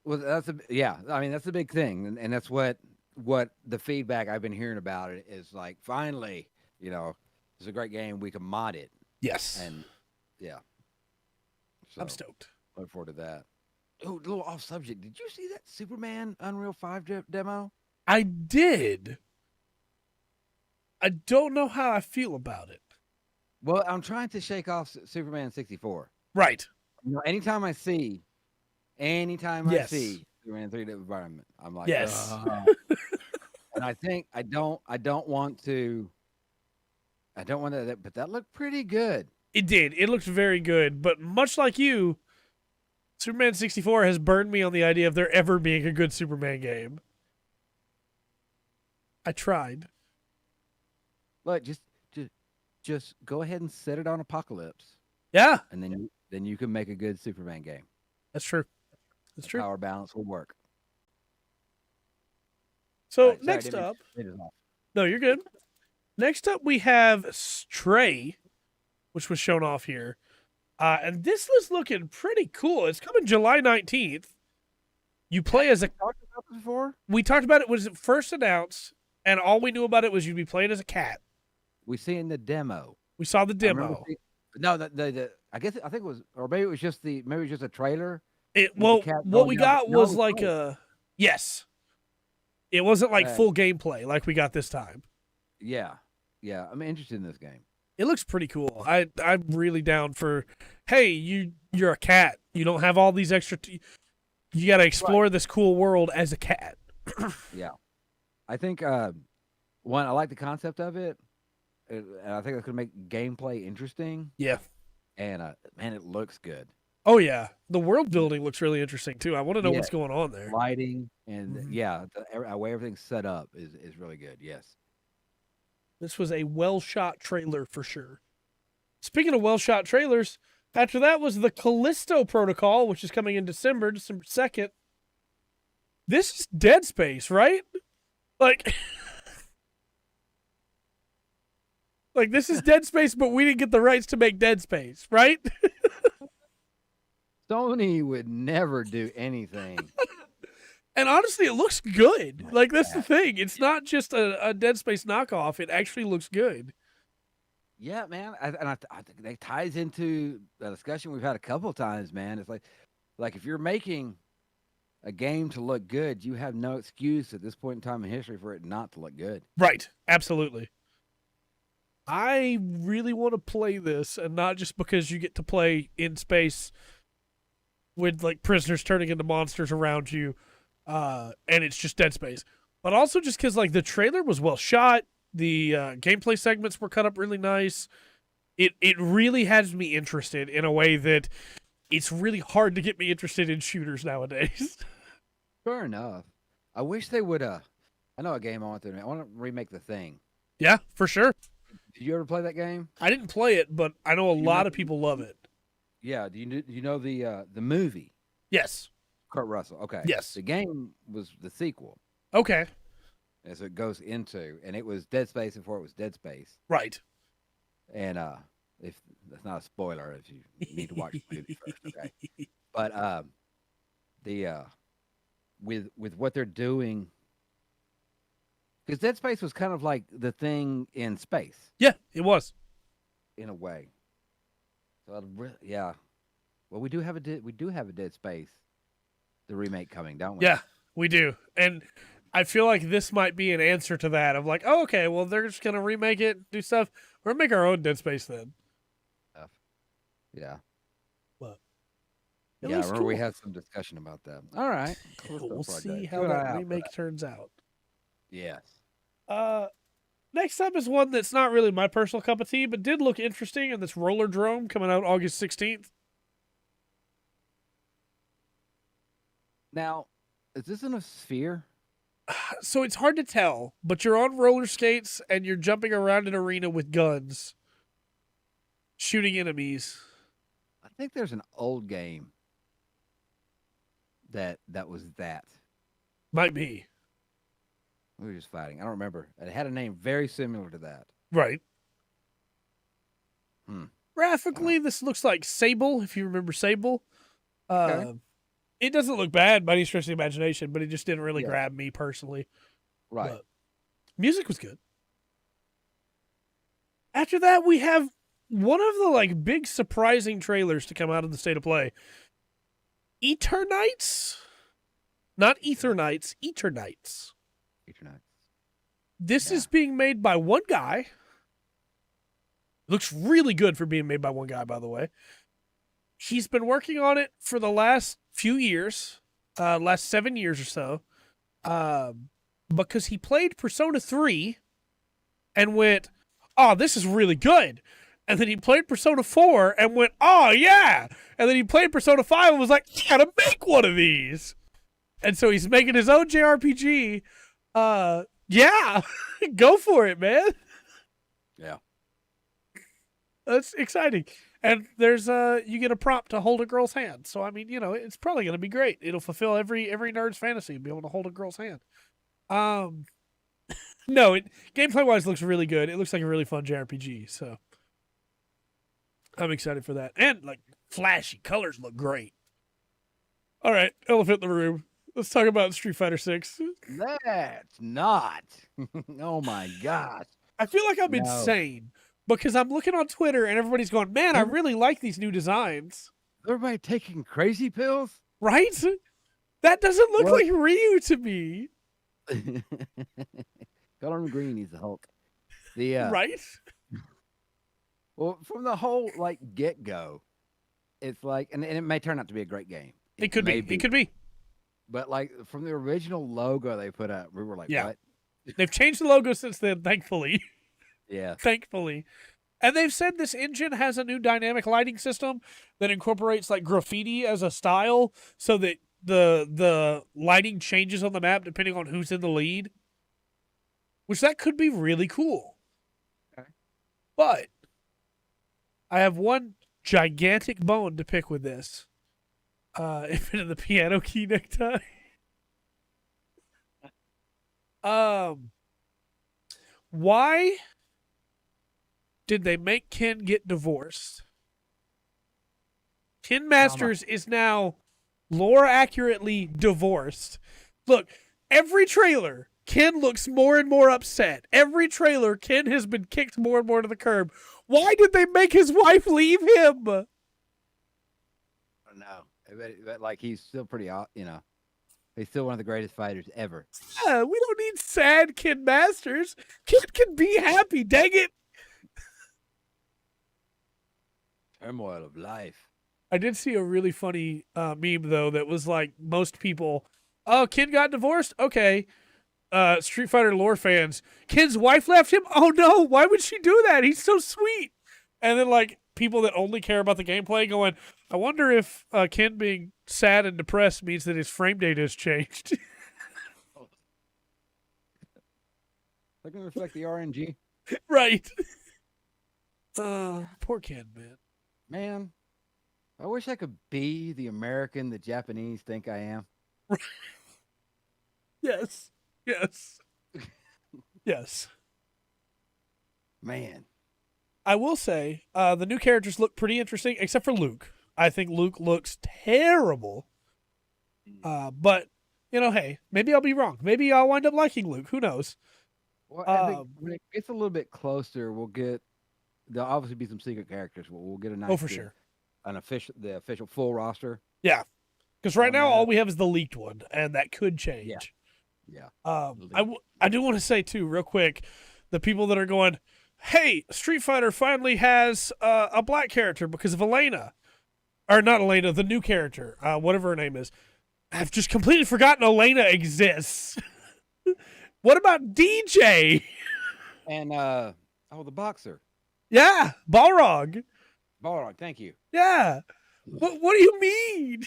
Well, that's a big thing, and that's what the feedback I've been hearing about it is like. Finally, it's a great game. We can mod it. Yes, and yeah, so, I'm stoked. Look forward to that. Oh, a little off subject. Did you see that Superman Unreal 5 demo? I did. I don't know how I feel about it. Well, I'm trying to shake off Superman 64. Right. Anytime I see Superman 3D environment, I'm like, yes. And I think I don't want to, but that looked pretty good. It did. It looked very good, but much like you, Superman 64 has burned me on the idea of there ever being a good Superman game. I tried. Look, just go ahead and set it on Apocalypse. Yeah, and then you can make a good Superman game. that's true. That's The true. power balance will work. So All right, sorry, next didn't mean up, to cut it off. no, you're good. Next up, we have Stray, which was shown off here. And this was looking pretty cool. It's coming July 19th. You play as a... Talked about this before? We talked about it when it first announced, and all we knew about it was you'd be playing as a cat. We seen the demo. We saw the demo. No, I think it was, or maybe it was just a trailer. What we got was like a... Yes. It wasn't like full gameplay like we got this time. Yeah. Yeah, I'm interested in this game. It looks pretty cool. I'm really down for, hey, you're a cat. You don't have all these extra... You got to explore this cool world as a cat. Yeah. I think, one, I like the concept of it. And I think it's going to make gameplay interesting. Yeah. And, man, it looks good. Oh, yeah. The world building looks really interesting, too. I want to know what's going on there. Lighting and, the way everything's set up is really good. Yes. This was a well-shot trailer for sure. Speaking of well-shot trailers, after that was the Callisto Protocol, which is coming in December 2nd. This is Dead Space, right? Like this is Dead Space, but we didn't get the rights to make Dead Space, right? Sony would never do anything. And honestly, it looks good. Like, that's the thing. It's not just a Dead Space knockoff. It actually looks good. Yeah, man. I think that ties into the discussion we've had a couple of times, man. It's like if you're making a game to look good, you have no excuse at this point in time in history for it not to look good. Right. Absolutely. I really want to play this, and not just because you get to play in space with, like, prisoners turning into monsters around you, and it's just Dead Space, but also just because, like, the trailer was well shot. The gameplay segments were cut up really nice. It really has me interested in a way that it's really hard to get me interested in shooters nowadays. Fair enough. I wish they would. I know a game I want to. I want to remake The Thing. Yeah, for sure. Did you ever play that game? I didn't play it, but I know a lot of people love it. Yeah. Do you know the movie? Yes. Kurt Russell. Okay. Yes. The game was the sequel. Okay. As it goes into, and it was Dead Space before it was Dead Space. Right. And if that's not a spoiler, if you need to watch the movie first, okay. But with what they're doing, because Dead Space was kind of like The Thing in space. Yeah, it was in a way. So yeah, well, we do have a Dead Space, the remake coming, don't we? Yeah, we do, and I feel like this might be an answer to that. Of like, oh, okay, well, they're just gonna remake it, do stuff. We're gonna make our own Dead Space then. Yeah. What? Yeah, I remember we had some discussion about that. All right. We'll see how that remake turns out. Yes. Next up is one that's not really my personal cup of tea, but did look interesting, and that's Rollerdrome coming out August 16th. Now, is this in a sphere? So it's hard to tell, but you're on roller skates and you're jumping around an arena with guns, shooting enemies. I think there's an old game that was that. Might be. We were just fighting. I don't remember. It had a name very similar to that. Right. Graphically, this looks like Sable, if you remember Sable. Okay. It doesn't look bad by any stretch of the imagination, but it just didn't really grab me personally. Right. But music was good. After that, we have one of the like big surprising trailers to come out of the State of Play. Eternights? Not Eternights, Eternights. This is being made by one guy. Looks really good for being made by one guy, by the way. He's been working on it for the last few years, last 7 years or so, because he played Persona 3 and went, oh, this is really good. And then he played Persona 4 and went, oh, yeah. And then he played Persona 5 and was like, I gotta make one of these. And so he's making his own JRPG. Yeah, go for it, man. Yeah. That's exciting. And there's you get a prompt to hold a girl's hand. So I mean, you know, it's probably gonna be great. It'll fulfill every nerd's fantasy, be able to hold a girl's hand. No, it gameplay wise looks really good. It looks like a really fun JRPG. So I'm excited for that. And like flashy colors look great. All right, elephant in the room. Let's talk about Street Fighter 6. That's not. Oh my gosh. I feel like I'm No. insane because I'm looking on Twitter and everybody's going, "Man, I really like these new designs." Everybody taking crazy pills? Right? That doesn't look What? like Ryu to me. Color him green, he's the Hulk. The Right? Well, from the whole like get go, it's like, and it may turn out to be a great game. It could be. It could be. But like from the original logo they put up, we were like, Yeah. what? They've changed the logo since then, thankfully. Yeah. Thankfully. And they've said this engine has a new dynamic lighting system that incorporates like graffiti as a style so that the lighting changes on the map depending on who's in the lead. Which that could be really cool. Okay. But I have one gigantic bone to pick with this. Infinite the piano key necktie. Why did they make Ken get divorced? Ken Masters is now lore accurately divorced. Look, every trailer, Ken looks more and more upset. Every trailer, Ken has been kicked more and more to the curb. Why did they make his wife leave him? I don't know. But like he's still pretty, you know, he's still one of the greatest fighters ever. Yeah, we don't need sad Ken Masters. Ken can be happy, dang it. Turmoil of life. I did see a really funny meme, though, that was like most people, oh, Ken got divorced? Okay. Street Fighter lore fans, Ken's wife left him? Oh, no, why would she do that? He's so sweet. And then, like, people that only care about the gameplay going, I wonder if Ken being sad and depressed means that his frame data has changed. That can reflect the RNG. Right. Poor Ken, man. Man, I wish I could be the American the Japanese think I am. Yes. Yes. Yes. Man. I will say, the new characters look pretty interesting, except for Luke. I think Luke looks terrible. But, you know, hey, maybe I'll be wrong. Maybe I'll wind up liking Luke. Who knows? Well, I think when it gets a little bit closer, there'll obviously be some secret characters. We'll get a nice, for sure, the official full roster. Yeah, because right now all we have is the leaked one, and that could change. Yeah. I do want to say too, real quick, the people that are going, hey, Street Fighter finally has a black character because of Elena, or not Elena, the new character, whatever her name is. I've just completely forgotten Elena exists. What about DJ? And the boxer. Yeah, Balrog. Balrog, thank you. Yeah. What do you mean?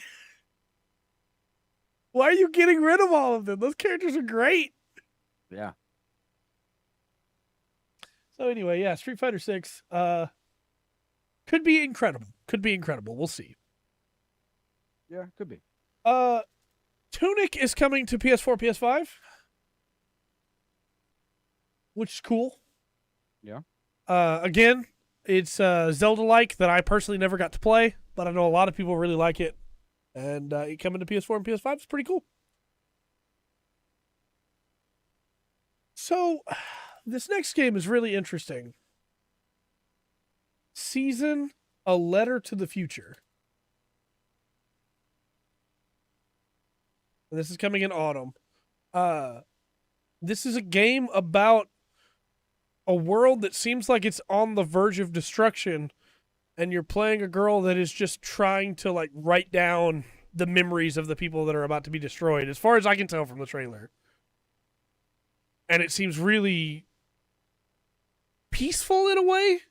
Why are you getting rid of all of them? Those characters are great. Yeah. So anyway, yeah, Street Fighter 6 could be incredible. Could be incredible. We'll see. Yeah, could be. Tunic is coming to PS4, PS5. Which is cool. Yeah. Again, it's Zelda-like that I personally never got to play, but I know a lot of people really like it. And it coming to PS4 and PS5 is pretty cool. So, this next game is really interesting. Season, A Letter to the Future. This is coming in autumn. This is a game about a world that seems like it's on the verge of destruction, and you're playing a girl that is just trying to like write down the memories of the people that are about to be destroyed, as far as I can tell from the trailer. And it seems really peaceful in a way,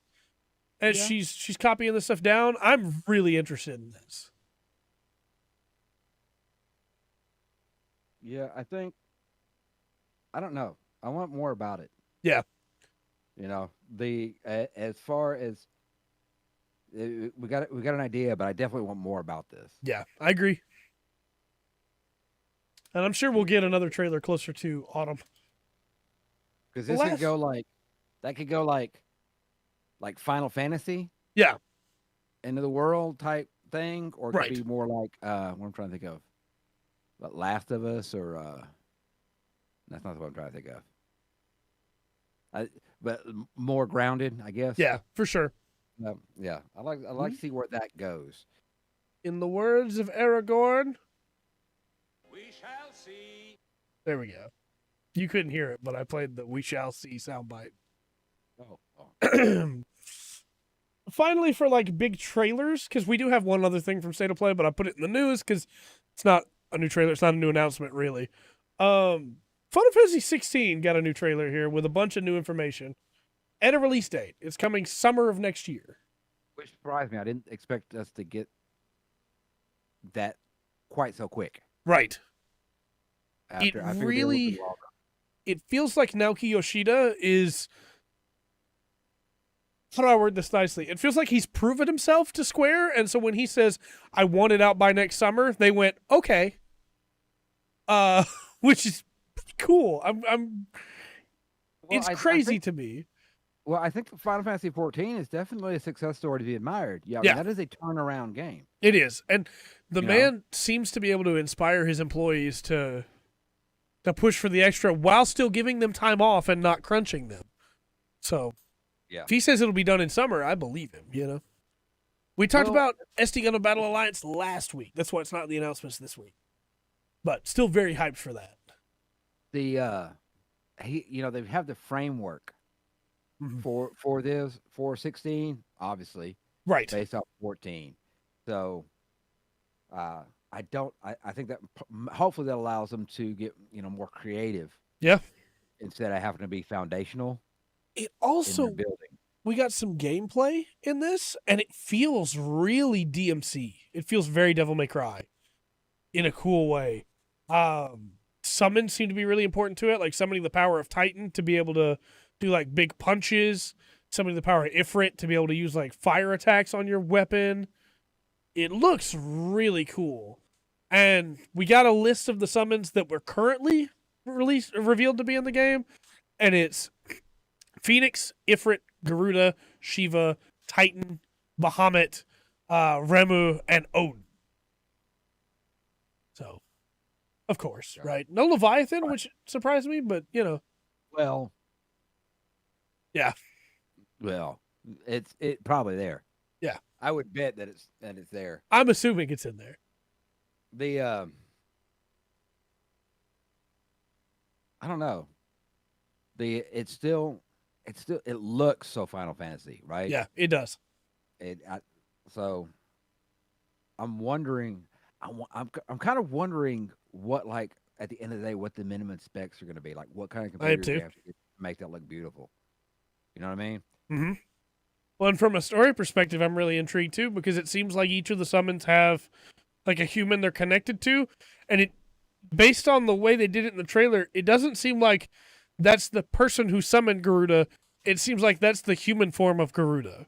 as she's copying this stuff down. I'm really interested in this. Yeah, I don't know. I want more about it. Yeah. You know, as far as we got an idea, but I definitely want more about this. Yeah, I agree. And I'm sure we'll get another trailer closer to autumn. Because this could go like, that could go like Final Fantasy. Yeah. End of the world type thing, or it could Right. be more like what I'm trying to think of, Last of Us, or that's not what I'm trying to think of. But more grounded, I guess. Yeah, for sure. Yeah, I like to see where that goes. In the words of Aragorn, we shall see. There we go. You couldn't hear it, but I played the "We Shall See" soundbite. Oh. Finally, for like big trailers, because we do have one other thing from State of Play, but I put it in the news because it's not a new trailer. It's not a new announcement, really. Final Fantasy 16 got a new trailer here with a bunch of new information and a release date. It's coming summer of next year. Which surprised me. I didn't expect us to get that quite so quick. Right. It really, it feels like Naoki Yoshida is, how do I word this nicely? It feels like he's proven himself to Square, and so when he says, I want it out by next summer, they went, okay. Which is cool. It's crazy to me. Well, I think Final Fantasy 14 is definitely a success story to be admired. Yeah, yeah. That is a turnaround game. It is. And the man seems to be able to inspire his employees to push for the extra while still giving them time off and not crunching them. So, if he says it'll be done in summer, I believe him, you know? We talked about SD Gundam Battle Alliance last week. That's why it's not in the announcements this week. But still very hyped for that. They have the framework for this, for 16, obviously. Right. Based off 14. So, I think that hopefully that allows them to get, more creative. Yeah. Instead of having to be foundational. It also, we got some gameplay in this, and it feels really DMC. It feels very Devil May Cry in a cool way. Summons seem to be really important to it, like summoning the power of Titan to be able to do like big punches, summoning the power of Ifrit to be able to use like fire attacks on your weapon. It looks really cool. And we got a list of the summons that were currently revealed to be in the game, and it's Phoenix, Ifrit, Garuda, Shiva, Titan, Bahamut, Remu, and Odin. So, of course, right? No Leviathan, which surprised me, but, Well. Yeah. Well, it's probably there. Yeah. I would bet that it's there. I'm assuming it's in there. I don't know. It looks so Final Fantasy, right? Yeah, it does. So I'm wondering. I'm kind of wondering what, like, at the end of the day, what the minimum specs are going to be. Like, what kind of computers you have to make that look beautiful. You know what I mean? Mm-hmm. Well, and from a story perspective, I'm really intrigued too, because it seems like each of the summons have like a human they're connected to, and it, based on the way they did it in the trailer, it doesn't seem like that's the person who summoned Garuda. It seems like that's the human form of Garuda,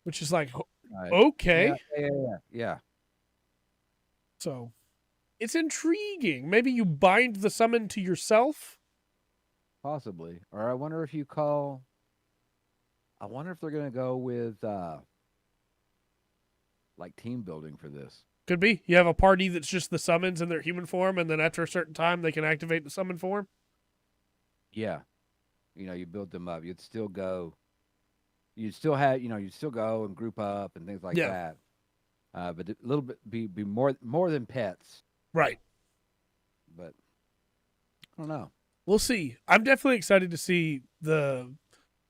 which is like, okay. Yeah. So, it's intriguing. Maybe you bind the summon to yourself? Possibly. Or I wonder if they're going to go with, like, team building for this. Could be. You have a party that's just the summons in their human form, and then after a certain time, they can activate the summon form? Yeah. You build them up. You'd still go and group up and things like that. But a little bit be more than pets. Right. But I don't know. We'll see. I'm definitely excited to see the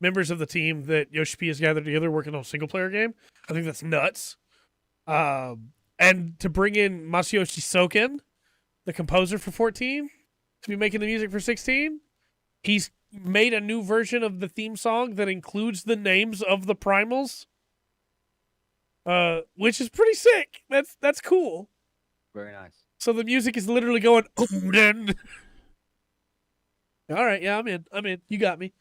members of the team that Yoshi P has gathered together working on a single-player game. I think that's nuts. And to bring in Masayoshi Soken, the composer for 14, to be making the music for 16, he's made a new version of the theme song that includes the names of the primals, which is pretty sick. That's cool. Very nice. So the music is literally going, Odin. All right, yeah, I'm in. You got me.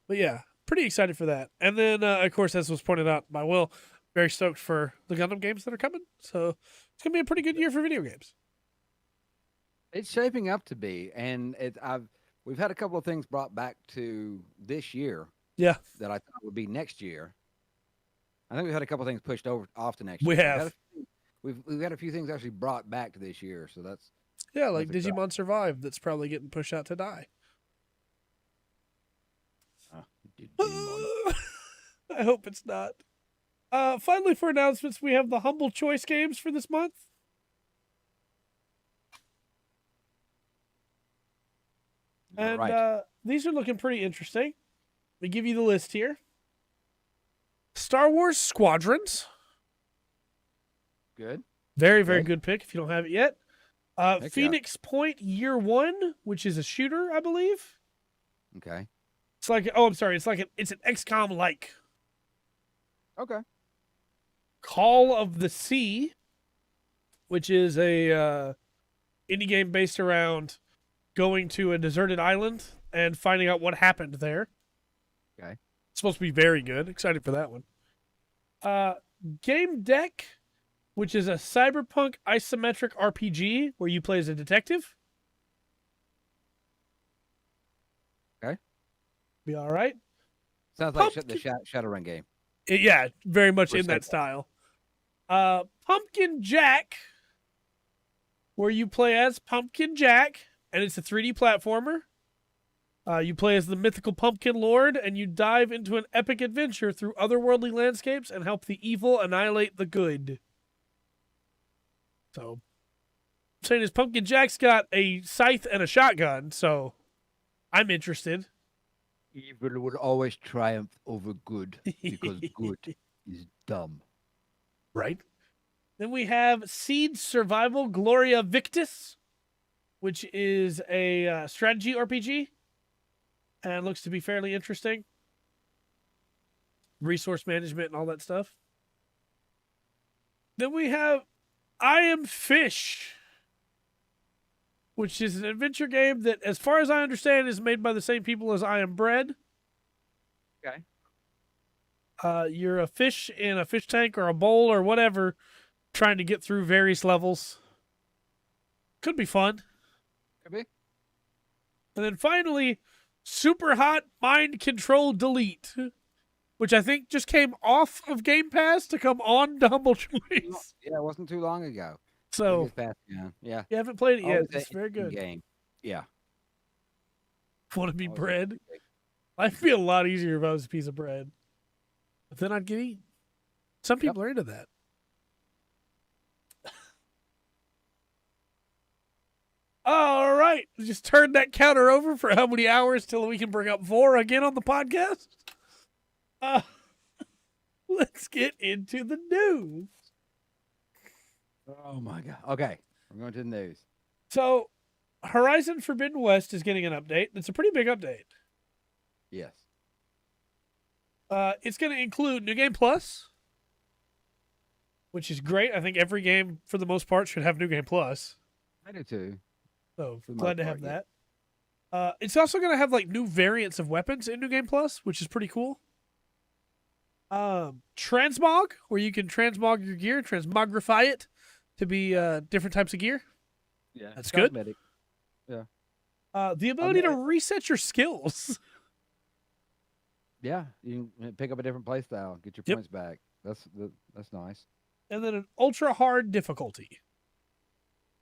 But yeah, pretty excited for that. And then, of course, as was pointed out by Will, very stoked for the Gundam games that are coming. So it's gonna be a pretty good year for video games. It's shaping up to be, and we've had a couple of things brought back to this year. Yeah, that I thought would be next year. I think we've had a couple of things pushed off to next we year. have. We've got a few things actually brought back to this year, so that's Like that's Digimon Survive, that's probably getting pushed out to die. Digimon. I hope it's not. Finally, for announcements, we have the Humble Choice games for this month. And Right. these are looking pretty interesting. Let me give you the list here. Star Wars Squadrons. Good. Very, very Okay. good pick if you don't have it yet. Heck yeah. Phoenix Point Year One, which is a shooter, I believe. Okay. It's like, oh, I'm sorry. It's like it's an XCOM like. Okay. Call of the Sea, which is a indie game based around going to a deserted island and finding out what happened there. Okay. It's supposed to be very good. Excited for that one. Game Deck, which is a cyberpunk isometric RPG where you play as a detective. Okay. Be all right. Sounds like Pumpkin- the Shadowrun game. Yeah, very much For in that cyberpunk. style. Pumpkin Jack, where you play as Pumpkin Jack, and it's a 3D platformer. You play as the mythical Pumpkin Lord, and you dive into an epic adventure through otherworldly landscapes and help the evil annihilate the good. So, I'm saying is Pumpkin Jack's got a scythe and a shotgun, so I'm interested. Evil will always triumph over good because good is dumb. Right. Then we have Seed Survival Gloria Victis, which is a strategy RPG and looks to be fairly interesting. Resource management and all that stuff. Then we have I Am Fish, which is an adventure game that, as far as I understand, is made by the same people as I Am Bread. Okay. You're a fish in a fish tank or a bowl or whatever, trying to get through various levels. Could be fun. Could be. And then finally, Super Hot Mind Control Delete, which I think just came off of Game Pass to come on to Humble Choice. Yeah, it wasn't too long ago. So, It's fast, yeah. you haven't played it yet. Always It's an very interesting good. game. Yeah. Want to be Always bread? interesting game. Life'd be a lot easier if I was a piece of bread. But then I'd get eaten. Some people are into that. All right. Just turn that counter over for how many hours till we can bring up Vor again on the podcast. Let's get into the news. Oh my god. Okay. We're going to the news. So, Horizon Forbidden West is getting an update. It's a pretty big update. Yes. It's going to include New Game Plus, which is great. I think every game, for the most part, should have New Game Plus. I do too. So For the glad most to have part, that. It's also going to have like new variants of weapons in New Game Plus, which is pretty cool. Transmog, where you can transmog your gear, transmogrify it to be different types of gear. Yeah. That's good. Cosmetic. The ability to reset your skills. Yeah. You can pick up a different play style, get your Yep. points back. That's nice. And then an ultra hard difficulty.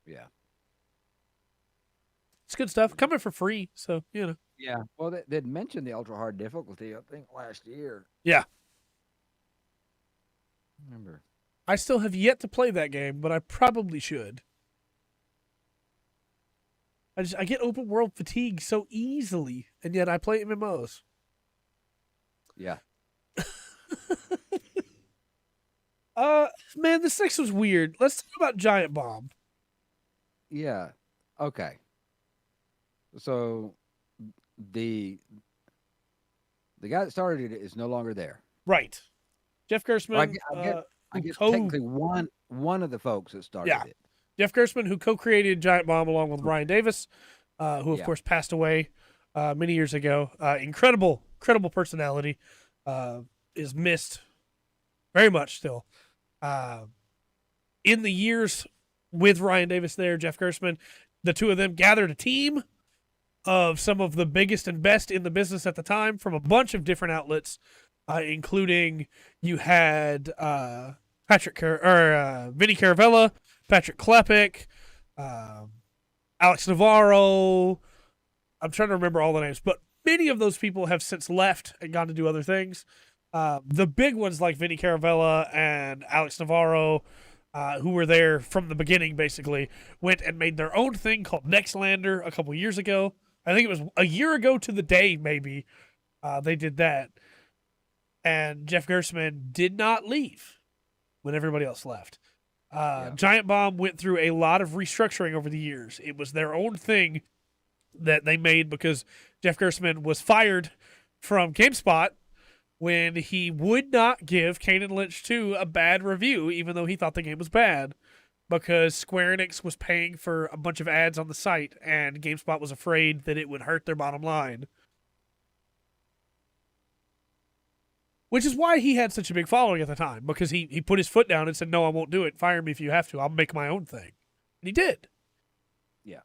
Yeah. It's good stuff. Coming for free, so you know. Yeah. Well, they'd mentioned the ultra hard difficulty, I think, last year. Yeah. Remember. I still have yet to play that game, but I probably should. I get open world fatigue so easily, and yet I play MMOs. Yeah. Man, this next was weird. Let's talk about Giant Bomb. Yeah. Okay. So the guy that started it is no longer there. Right. Jeff Gerschmann. I guess co- technically one of the folks that started Yeah. it. Jeff Gerschmann, who co-created Giant Bomb along with Ryan Davis, who of Yeah. course passed away many years ago. Incredible credible personality, is missed very much still. In the years with Ryan Davis there, Jeff Gerschmann, the two of them gathered a team of some of the biggest and best in the business at the time from a bunch of different outlets, including you had Vinny Caravella, Patrick Klepek, Alex Navarro. I'm trying to remember all the names, but many of those people have since left and gone to do other things. The big ones like Vinny Caravella and Alex Navarro, who were there from the beginning, basically, went and made their own thing called Nextlander a couple years ago. I think it was a year ago to the day, maybe, they did that. And Jeff Gerschmann did not leave when everybody else left. Giant Bomb went through a lot of restructuring over the years. It was their own thing that they made because Jeff Gerschmann was fired from GameSpot when he would not give Kane and Lynch 2 a bad review, even though he thought the game was bad, because Square Enix was paying for a bunch of ads on the site, and GameSpot was afraid that it would hurt their bottom line. Which is why he had such a big following at the time, because he put his foot down and said, no, I won't do it. Fire me if you have to. I'll make my own thing. And he did. Yeah.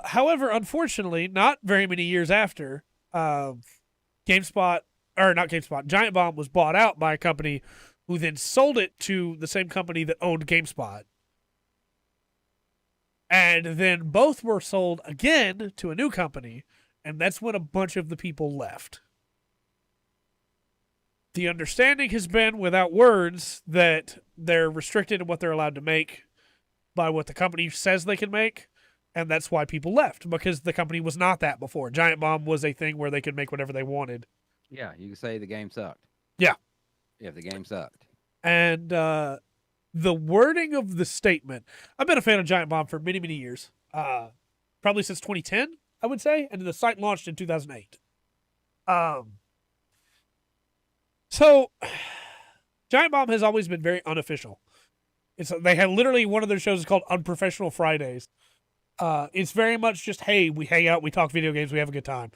However, unfortunately, not very many years after, Giant Bomb was bought out by a company who then sold it to the same company that owned GameSpot. And then both were sold again to a new company, and that's when a bunch of the people left. The understanding has been, without words, that they're restricted in what they're allowed to make by what the company says they can make, and that's why people left, because the company was not that before. Giant Bomb was a thing where they could make whatever they wanted. Yeah, you can say the game sucked. Yeah. If the game sucked. And the wording of the statement, I've been a fan of Giant Bomb for many, many years. Probably since 2010, I would say, and the site launched in 2008. So, Giant Bomb has always been very unofficial. They had literally one of their shows is called Unprofessional Fridays. It's very much just, hey, we hang out, we talk video games, we have a good time.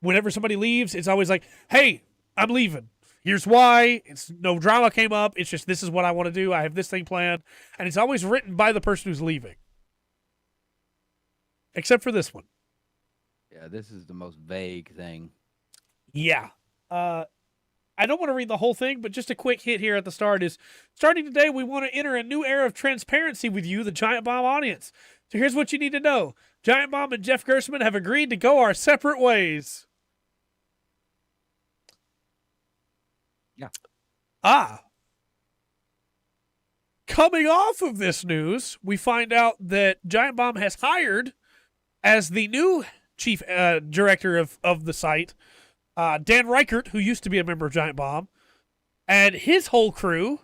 Whenever somebody leaves, it's always like, hey, I'm leaving. Here's why. It's no drama came up. It's just, this is what I want to do. I have this thing planned. And it's always written by the person who's leaving. Except for this one. Yeah, this is the most vague thing. Yeah. I don't want to read the whole thing, but just a quick hit here at the start is, starting today, we want to enter a new era of transparency with you, the Giant Bomb audience. So here's what you need to know. Giant Bomb and Jeff Gerschmann have agreed to go our separate ways. Yeah. Coming off of this news, we find out that Giant Bomb has hired, as the new chief director of the site, Dan Reichert, who used to be a member of Giant Bomb, and his whole crew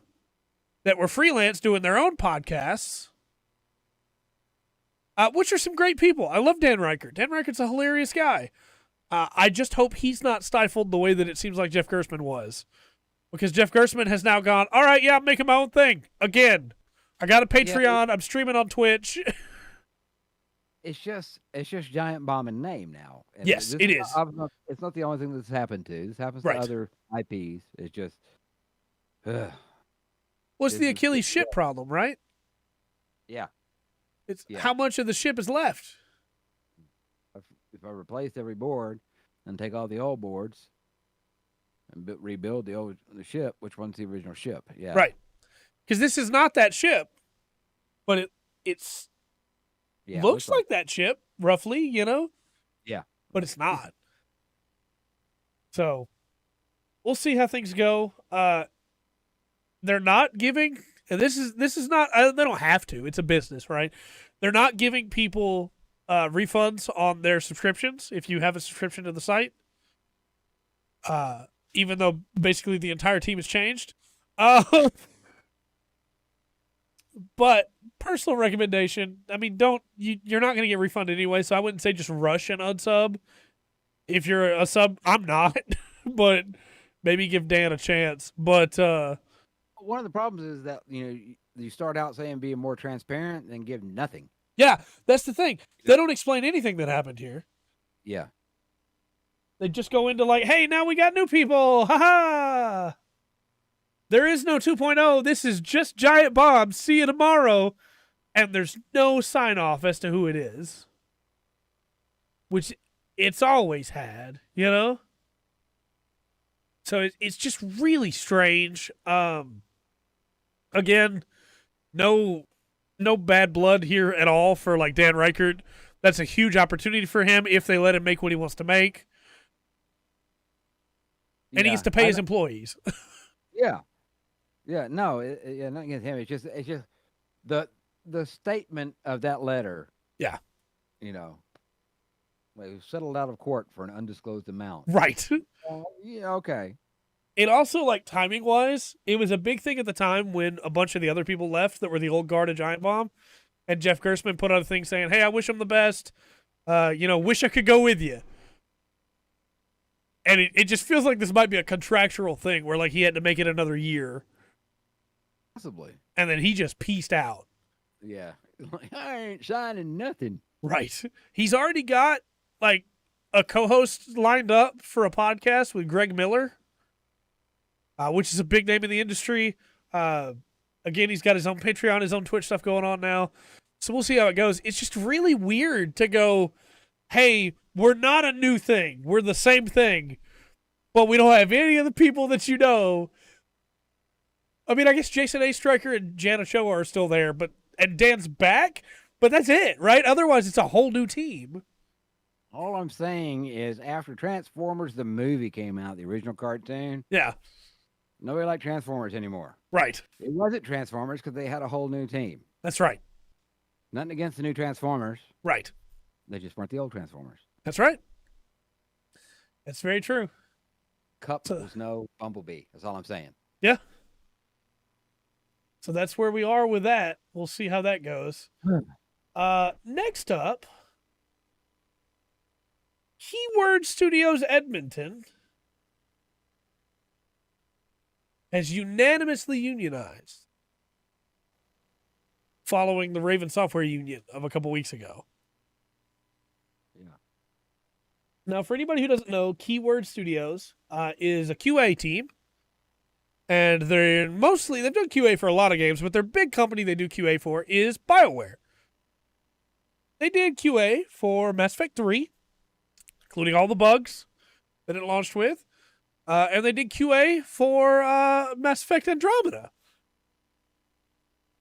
that were freelance doing their own podcasts, which are some great people. I love Dan Reichert. Dan Reichert's a hilarious guy. I just hope he's not stifled the way that it seems like Jeff Gerschmann was. Because Jeff Gerschmann has now gone, all right, yeah, I'm making my own thing. Again, I got a Patreon. I'm streaming on Twitch. It's just Giant Bomb in name now. And yes, it is. It's not the only thing that's happened to. This happens to other IPs. It's just... What's the Achilles ship problem, right? Yeah. How much of the ship is left? If I replace every board and take all the old boards and rebuild the ship, which one's the original ship? Yeah. Right. Because this is not that ship, but it's looks like that ship, roughly, you know? Yeah. But it's not. So, we'll see how things go. They're not giving, and this is not, they don't have to. It's a business, right? They're not giving people refunds on their subscriptions if you have a subscription to the site. Even though basically the entire team has changed. But personal recommendation, I mean, you're not going to get refunded anyway, so I wouldn't say just rush an unsub. If you're a sub, I'm not, but maybe give Dan a chance. But one of the problems is that, you start out saying being more transparent and give nothing. Yeah, that's the thing. They don't explain anything that happened here. Yeah. They just go into like, hey, now we got new people. Ha ha. There is no 2.0. This is just Giant Bomb. See you tomorrow. And there's no sign off as to who it is. Which it's always had, you know? So it's just really strange. Again, no bad blood here at all for like Dan Reichert. That's a huge opportunity for him if they let him make what he wants to make. And he gets to pay his employees. Yeah. Yeah, no, not against him. It's just the statement of that letter. Yeah. You know, like settled out of court for an undisclosed amount. Right. Yeah, okay. It also, like, timing-wise, it was a big thing at the time when a bunch of the other people left that were the old guard of Giant Bomb. And Jeff Gerschmann put out a thing saying, hey, I wish him the best. Wish I could go with you. And it just feels like this might be a contractual thing where, like, he had to make it another year. Possibly. And then he just pieced out. Yeah. Like, I ain't signing nothing. Right. He's already got, like, a co-host lined up for a podcast with Greg Miller, which is a big name in the industry. Again, he's got his own Patreon, his own Twitch stuff going on now. So we'll see how it goes. It's just really weird to go, hey, we're not a new thing. We're the same thing. But we don't have any of the people that you know. I mean, I guess Jason A. Stryker and Jana Showa are still there, and Dan's back, but that's it, right? Otherwise, it's a whole new team. All I'm saying is after Transformers, the movie came out, the original cartoon. Yeah. Nobody liked Transformers anymore. Right. It wasn't Transformers because they had a whole new team. That's right. Nothing against the new Transformers. Right. They just weren't the old Transformers. That's right. That's very true. Cup was no Bumblebee. That's all I'm saying. Yeah. So that's where we are with that. We'll see how that goes. Next up, Keyword Studios Edmonton has unanimously unionized following the Raven Software union of a couple weeks ago. Yeah. Now, for anybody who doesn't know, Keyword Studios is a QA team. And they've done QA for a lot of games, but their big company they do QA for is BioWare. They did QA for Mass Effect 3, including all the bugs that it launched with. And they did QA for Mass Effect Andromeda,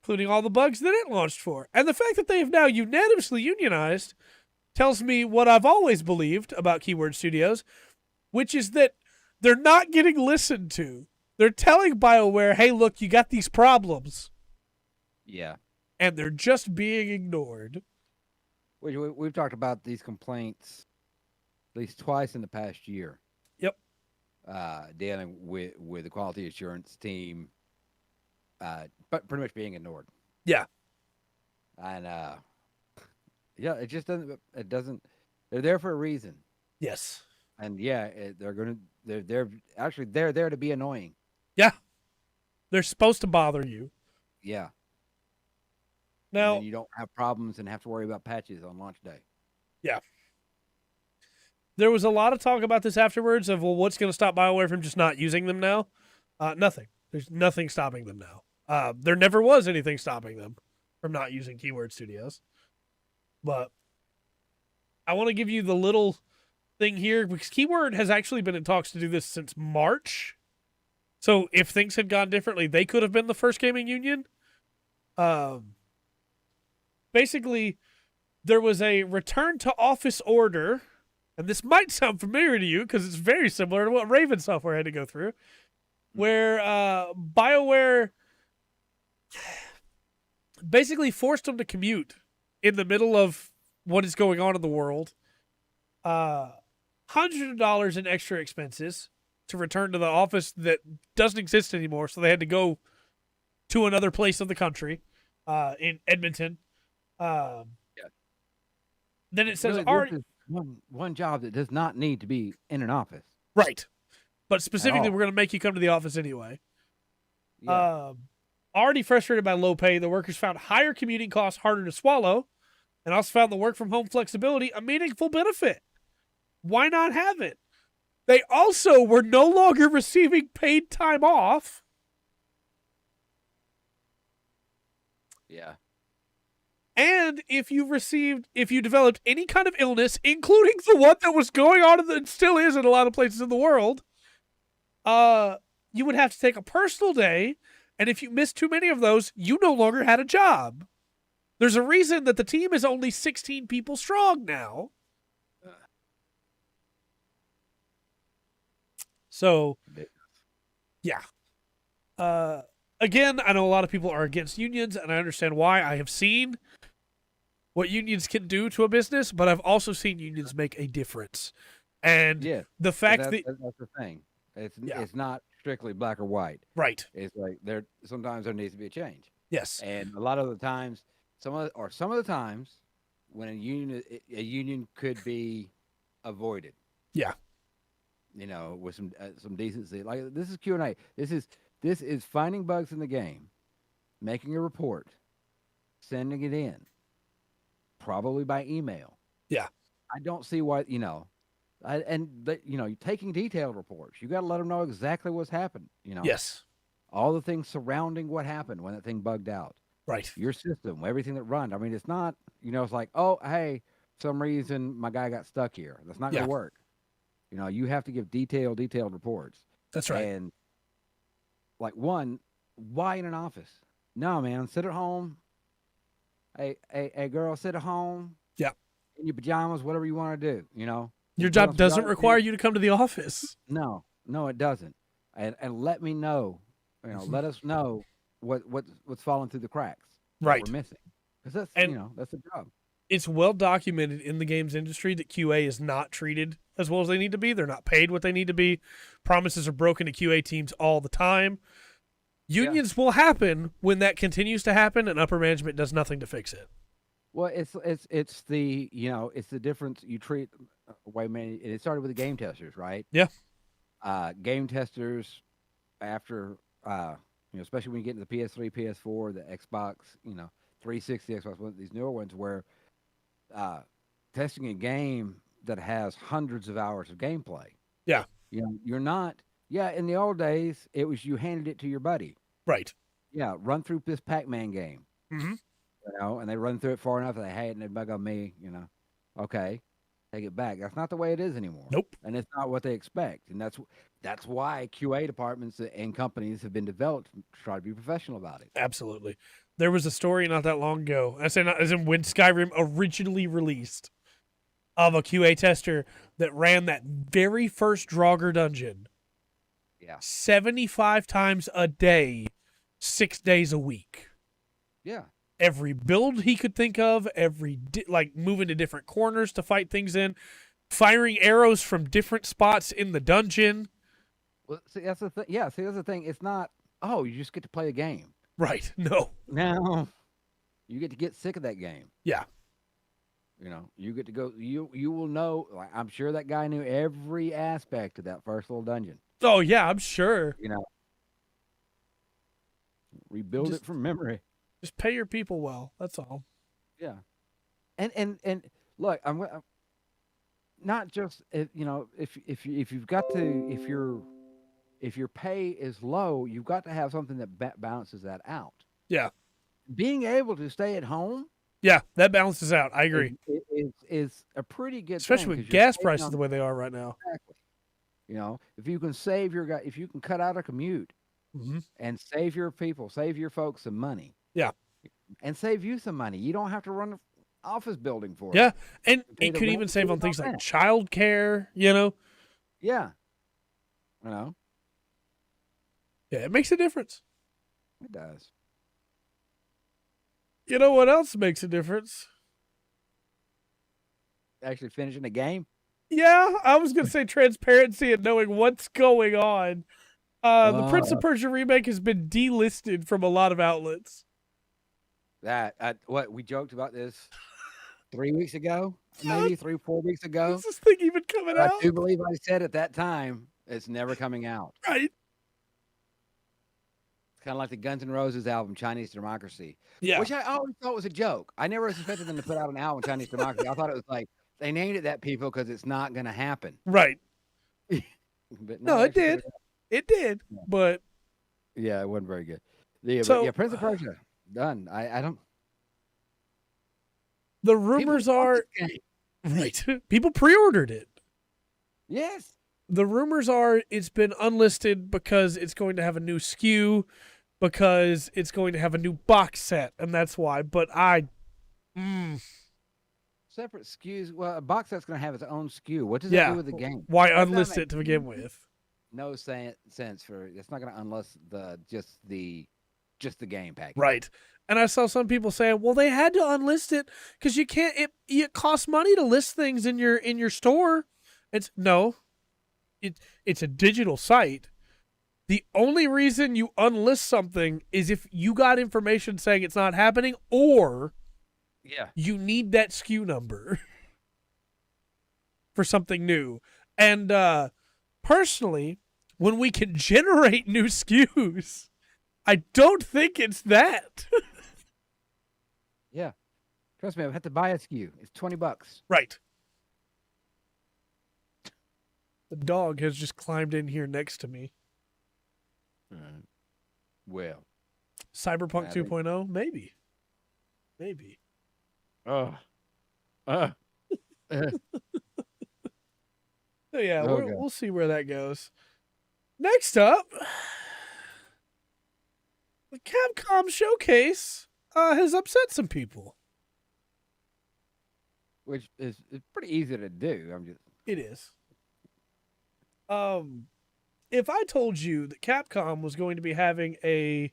including all the bugs that it launched for. And the fact that they have now unanimously unionized tells me what I've always believed about Keyword Studios, which is that they're not getting listened to. They're telling BioWare, hey, look, you got these problems. Yeah. And they're just being ignored. We've talked about these complaints at least twice in the past year. Yep. Dealing with the quality assurance team, but pretty much being ignored. Yeah. And, yeah, it just doesn't, they're there for a reason. Yes. And yeah, they're there to be annoying. Yeah. They're supposed to bother you. Yeah. Now, and you don't have problems and have to worry about patches on launch day. Yeah. There was a lot of talk about this afterwards of, well, what's going to stop BioWare from just not using them now? Nothing. There's nothing stopping them now. There never was anything stopping them from not using Keyword Studios. But I want to give you the little thing here, because Keyword has actually been in talks to do this since March. So if things had gone differently, they could have been the first gaming union. Basically, there was a return to office order, and this might sound familiar to you because it's very similar to what Raven Software had to go through, where BioWare basically forced them to commute in the middle of what is going on in the world. Hundreds of dollars in extra expenses to return to the office that doesn't exist anymore, so they had to go to another place of the country, in Edmonton. Yeah. Then it says, really, this is one job that does not need to be in an office. Right. But specifically, we're going to make you come to the office anyway. Yeah. Already frustrated by low pay, the workers found higher commuting costs harder to swallow, and also found the work from home flexibility a meaningful benefit. Why not have it? They also were no longer receiving paid time off. Yeah. And if you developed any kind of illness, including the one that was going on and still is in a lot of places in the world, you would have to take a personal day. And if you missed too many of those, you no longer had a job. There's a reason that the team is only 16 people strong now. So, yeah. Again, I know a lot of people are against unions, and I understand why. I have seen what unions can do to a business, but I've also seen unions make a difference. And the fact that that's the thing. It's not strictly black or white. Right. It's like sometimes there needs to be a change. Yes. And a lot of the times, some of the times when a union could be avoided. Yeah. You know, with some decency. Like this is Q&A. This is finding bugs in the game, making a report, sending it in, probably by email. Yeah. I don't see why, you're taking detailed reports. You got to let them know exactly what's happened. Yes. All the things surrounding what happened when that thing bugged out. Right. Your system, everything that runs. I mean, it's not, it's like, oh, hey, for some reason my guy got stuck here. That's not going to work. You have to give detailed reports. That's right. And like why in an office? No, man, sit at home. Hey, girl, sit at home. Yeah. In your pajamas, whatever you want to do, Your job doesn't require you to come to the office. No, it doesn't. And let me know, let us know what's falling through the cracks. Right. We're missing. Because that's the job. It's well documented in the games industry that QA is not treated as well as they need to be. They're not paid what they need to be. Promises are broken to QA teams all the time. Unions will happen when that continues to happen and upper management does nothing to fix it. Well, it's the it's the difference you treat it started with the game testers, right? Yeah. Game testers after especially when you get into the PS3, PS4, the Xbox, 360, Xbox One, these newer ones where testing a game that has hundreds of hours of gameplay. Yeah. You're not. Yeah, in the old days, it was you handed it to your buddy. Right. Yeah, run through this Pac-Man game. Mm-hmm. And they run through it far enough, and they hate it, and they bug on me. Okay, take it back. That's not the way it is anymore. Nope. And it's not what they expect, and that's why QA departments and companies have been developed to try to be professional about it. Absolutely. There was a story not that long ago. I say not as in when Skyrim originally released, of a QA tester that ran that very first Draugr dungeon. Yeah. 75 times a day, 6 days a week. Yeah. Every build he could think of, moving to different corners to fight things in, firing arrows from different spots in the dungeon. Well, see, that's the thing. Yeah, see, that's the thing. It's not, you just get to play a game. Right. No. Now, you get to get sick of that game. Yeah. You get to go, you will know, I'm sure that guy knew every aspect of that first little dungeon. Oh, yeah, I'm sure. Rebuild it from memory. Just pay your people well. That's all. Yeah. And look, I'm not just, if you've got to, if your pay is low, you've got to have something that balances that out. Yeah. Being able to stay at home. Yeah, that balances out. I agree. Is a pretty good especially thing, with gas prices the way they are right now. Exactly. If you can save if you can cut out a commute and save your people, save your folks some money. Yeah. And save you some money. You don't have to run an office building for it. Yeah. And it could even save on things like childcare, Yeah. Yeah, it makes a difference. It does. You know what else makes a difference? Actually finishing a game? Yeah, I was going to say transparency and knowing what's going on. The Prince of Persia Remake has been delisted from a lot of outlets. We joked about this 3 weeks ago, maybe 3-4 weeks ago. Is this thing even coming out? I do believe I said at that time it's never coming out. Right. It's kind of like the Guns N' Roses album, Chinese Democracy. Yeah. Which I always thought was a joke. I never expected them to put out an album, Chinese Democracy. I thought it was like, they named it that, people, because it's not going to happen. Right. But No, they it actually did. put out. It did. Yeah. But Yeah, it wasn't very good. Yeah, So- but yeah, Prince of Persia done. I don't. the People rumors want are this game. right. People pre-ordered it. Yes. The rumors are it's been unlisted because it's going to have a new SKU, because it's going to have a new box set, and that's why. But Separate SKUs. Well, a box set's going to have its own SKU. What does that yeah. do with the game? Why That unlist makes it to begin with? no sense for it's not going to unlist just the game package. Right. And I saw some people saying, well, they had to unlist it because you can't. It costs money to list things in your store. It's a digital site. The only reason you unlist something is if you got information saying it's not happening, or Yeah. you need that SKU number for something new. And personally, when we can generate new SKUs, I don't think it's that. Yeah. Trust me, I've had to buy a SKU. It's $20. Right. The dog has just climbed in here next to me. Well. Cyberpunk I think- 2.0? Maybe. Maybe. Oh. So yeah, Oh, God. we'll see where that goes. Next up, the Capcom Showcase has upset some people. Which is it's pretty easy to do. I'm just It is. If I told you that Capcom was going to be having a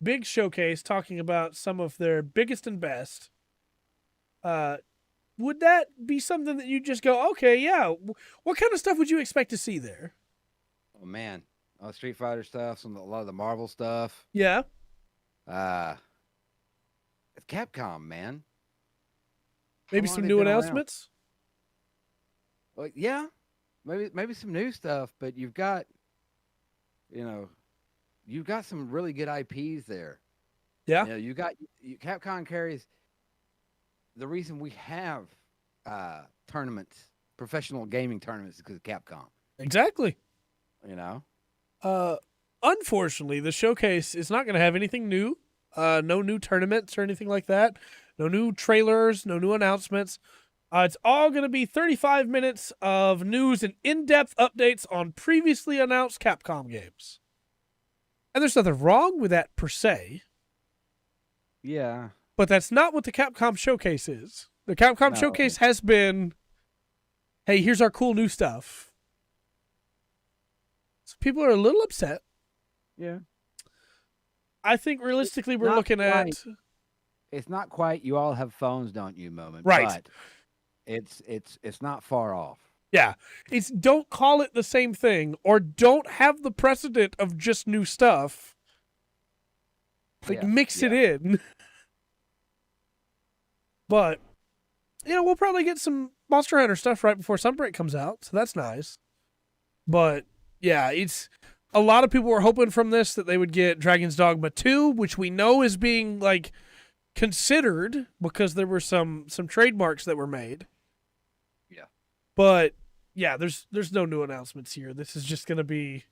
big showcase talking about some of their biggest and best, would that be something that you just go, okay, yeah? What kind of stuff would you expect to see there? oh man. All the Street Fighter stuff, a lot of the Marvel stuff. Yeah, It's Capcom, man. maybe How long some they new been around? announcements. Well, yeah, maybe some new stuff, but you've got some really good IPs there. Yeah. Capcom carries the reason we have tournaments, professional gaming tournaments, is because of Capcom. Exactly. You know, Unfortunately, the showcase is not going to have anything new. No new tournaments or anything like that. No new trailers, no new announcements. It's all going to be 35 minutes of news and in-depth updates on previously announced Capcom games. And there's nothing wrong with that per se, yeah, but that's not what the Capcom Showcase is. The Capcom No. Showcase has been, hey, here's our cool new stuff. So people are a little upset. yeah. I think realistically we're Not looking at... quite. It's not quite "you all have phones, don't you?" moment, Right. But it's not far off. Yeah, it's don't call it the same thing, or don't have the precedent of just new stuff. Like, Yeah, mix it in. But, we'll probably get some Monster Hunter stuff right before Sunbreak comes out, so that's nice. But, yeah, it's... A lot of people were hoping from this that they would get Dragon's Dogma 2, which we know is being, considered because there were some trademarks that were made. Yeah. But yeah, there's no new announcements here. This is just going to be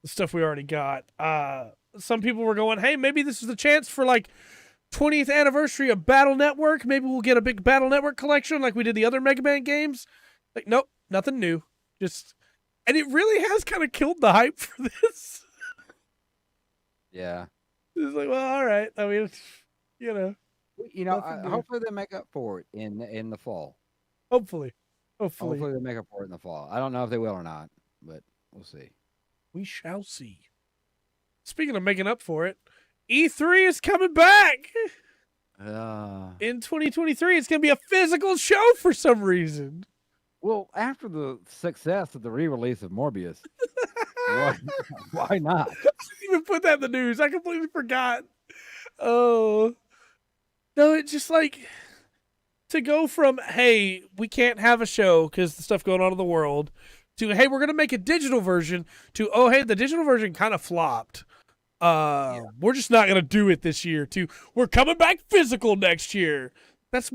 the stuff we already got. Some people were going, hey, maybe this is the chance for 20th anniversary of Battle Network. Maybe we'll get a big Battle Network collection like we did the other Mega Man games. Nope, nothing new. And it really has kind of killed the hype for this. Yeah. It's well, all right. I mean, Nothing new. Nothing new. Hopefully they make up for it in the fall. hopefully. Hopefully they make up for it in the fall. I don't know if they will or not, but we'll see. We shall see. Speaking of making up for it, E3 is coming back in 2023. It's going to be a physical show for some reason. Well, after the success of the re-release of Morbius, why not? I didn't even put that in the news. I completely forgot. Oh. No, it's just to go from, hey, we can't have a show because the stuff going on in the world, to, hey, we're going to make a digital version, to, oh, hey, the digital version kind of flopped. We're just not going to do it this year, to, we're coming back physical next year. That's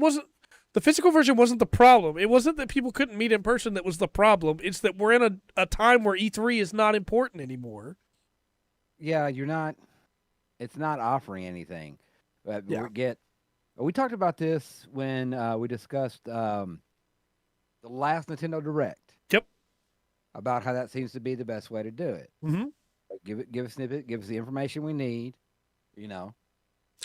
The physical version wasn't the problem. It wasn't that people couldn't meet in person that was the problem. It's that we're in a time where E3 is not important anymore. Yeah, it's not offering anything. Yeah. We talked about this when we discussed the last Nintendo Direct. Yep. About how that seems to be the best way to do it. Mm-hmm. Give a snippet, give us the information we need,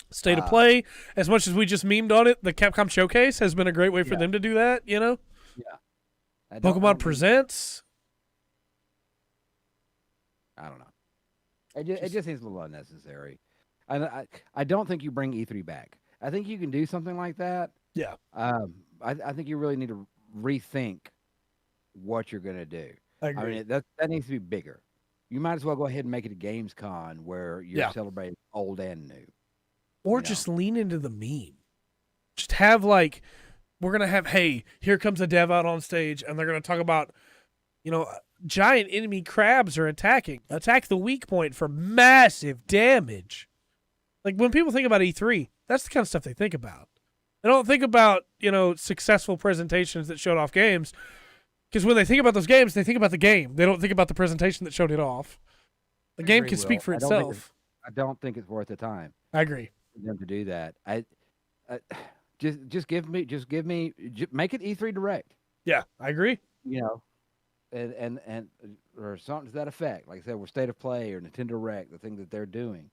State of play, as much as we just memed on it, the Capcom Showcase has been a great way for them to do that, Yeah. Pokemon Presents. I don't know. It just seems a little unnecessary. I don't think you bring E3 back. I think you can do something like that. Yeah. I think you really need to rethink what you're going to do. I agree. I mean, that needs to be bigger. You might as well go ahead and make it a Gamescom where you're celebrating old and new. Or just lean into the meme. Just have we're going to have, hey, here comes a dev out on stage, and they're going to talk about, giant enemy crabs are attacking. Attack the weak point for massive damage. Like, when people think about E3, that's the kind of stuff they think about. They don't think about, successful presentations that showed off games. Because when they think about those games, they think about the game. They don't think about the presentation that showed it off. The game can speak for itself. I don't think it's worth the time. I agree. For them to do that. Just make it E3 Direct. Yeah, I agree. And or something to that effect. Like I said, with State of Play or Nintendo Direct, the thing that they're doing.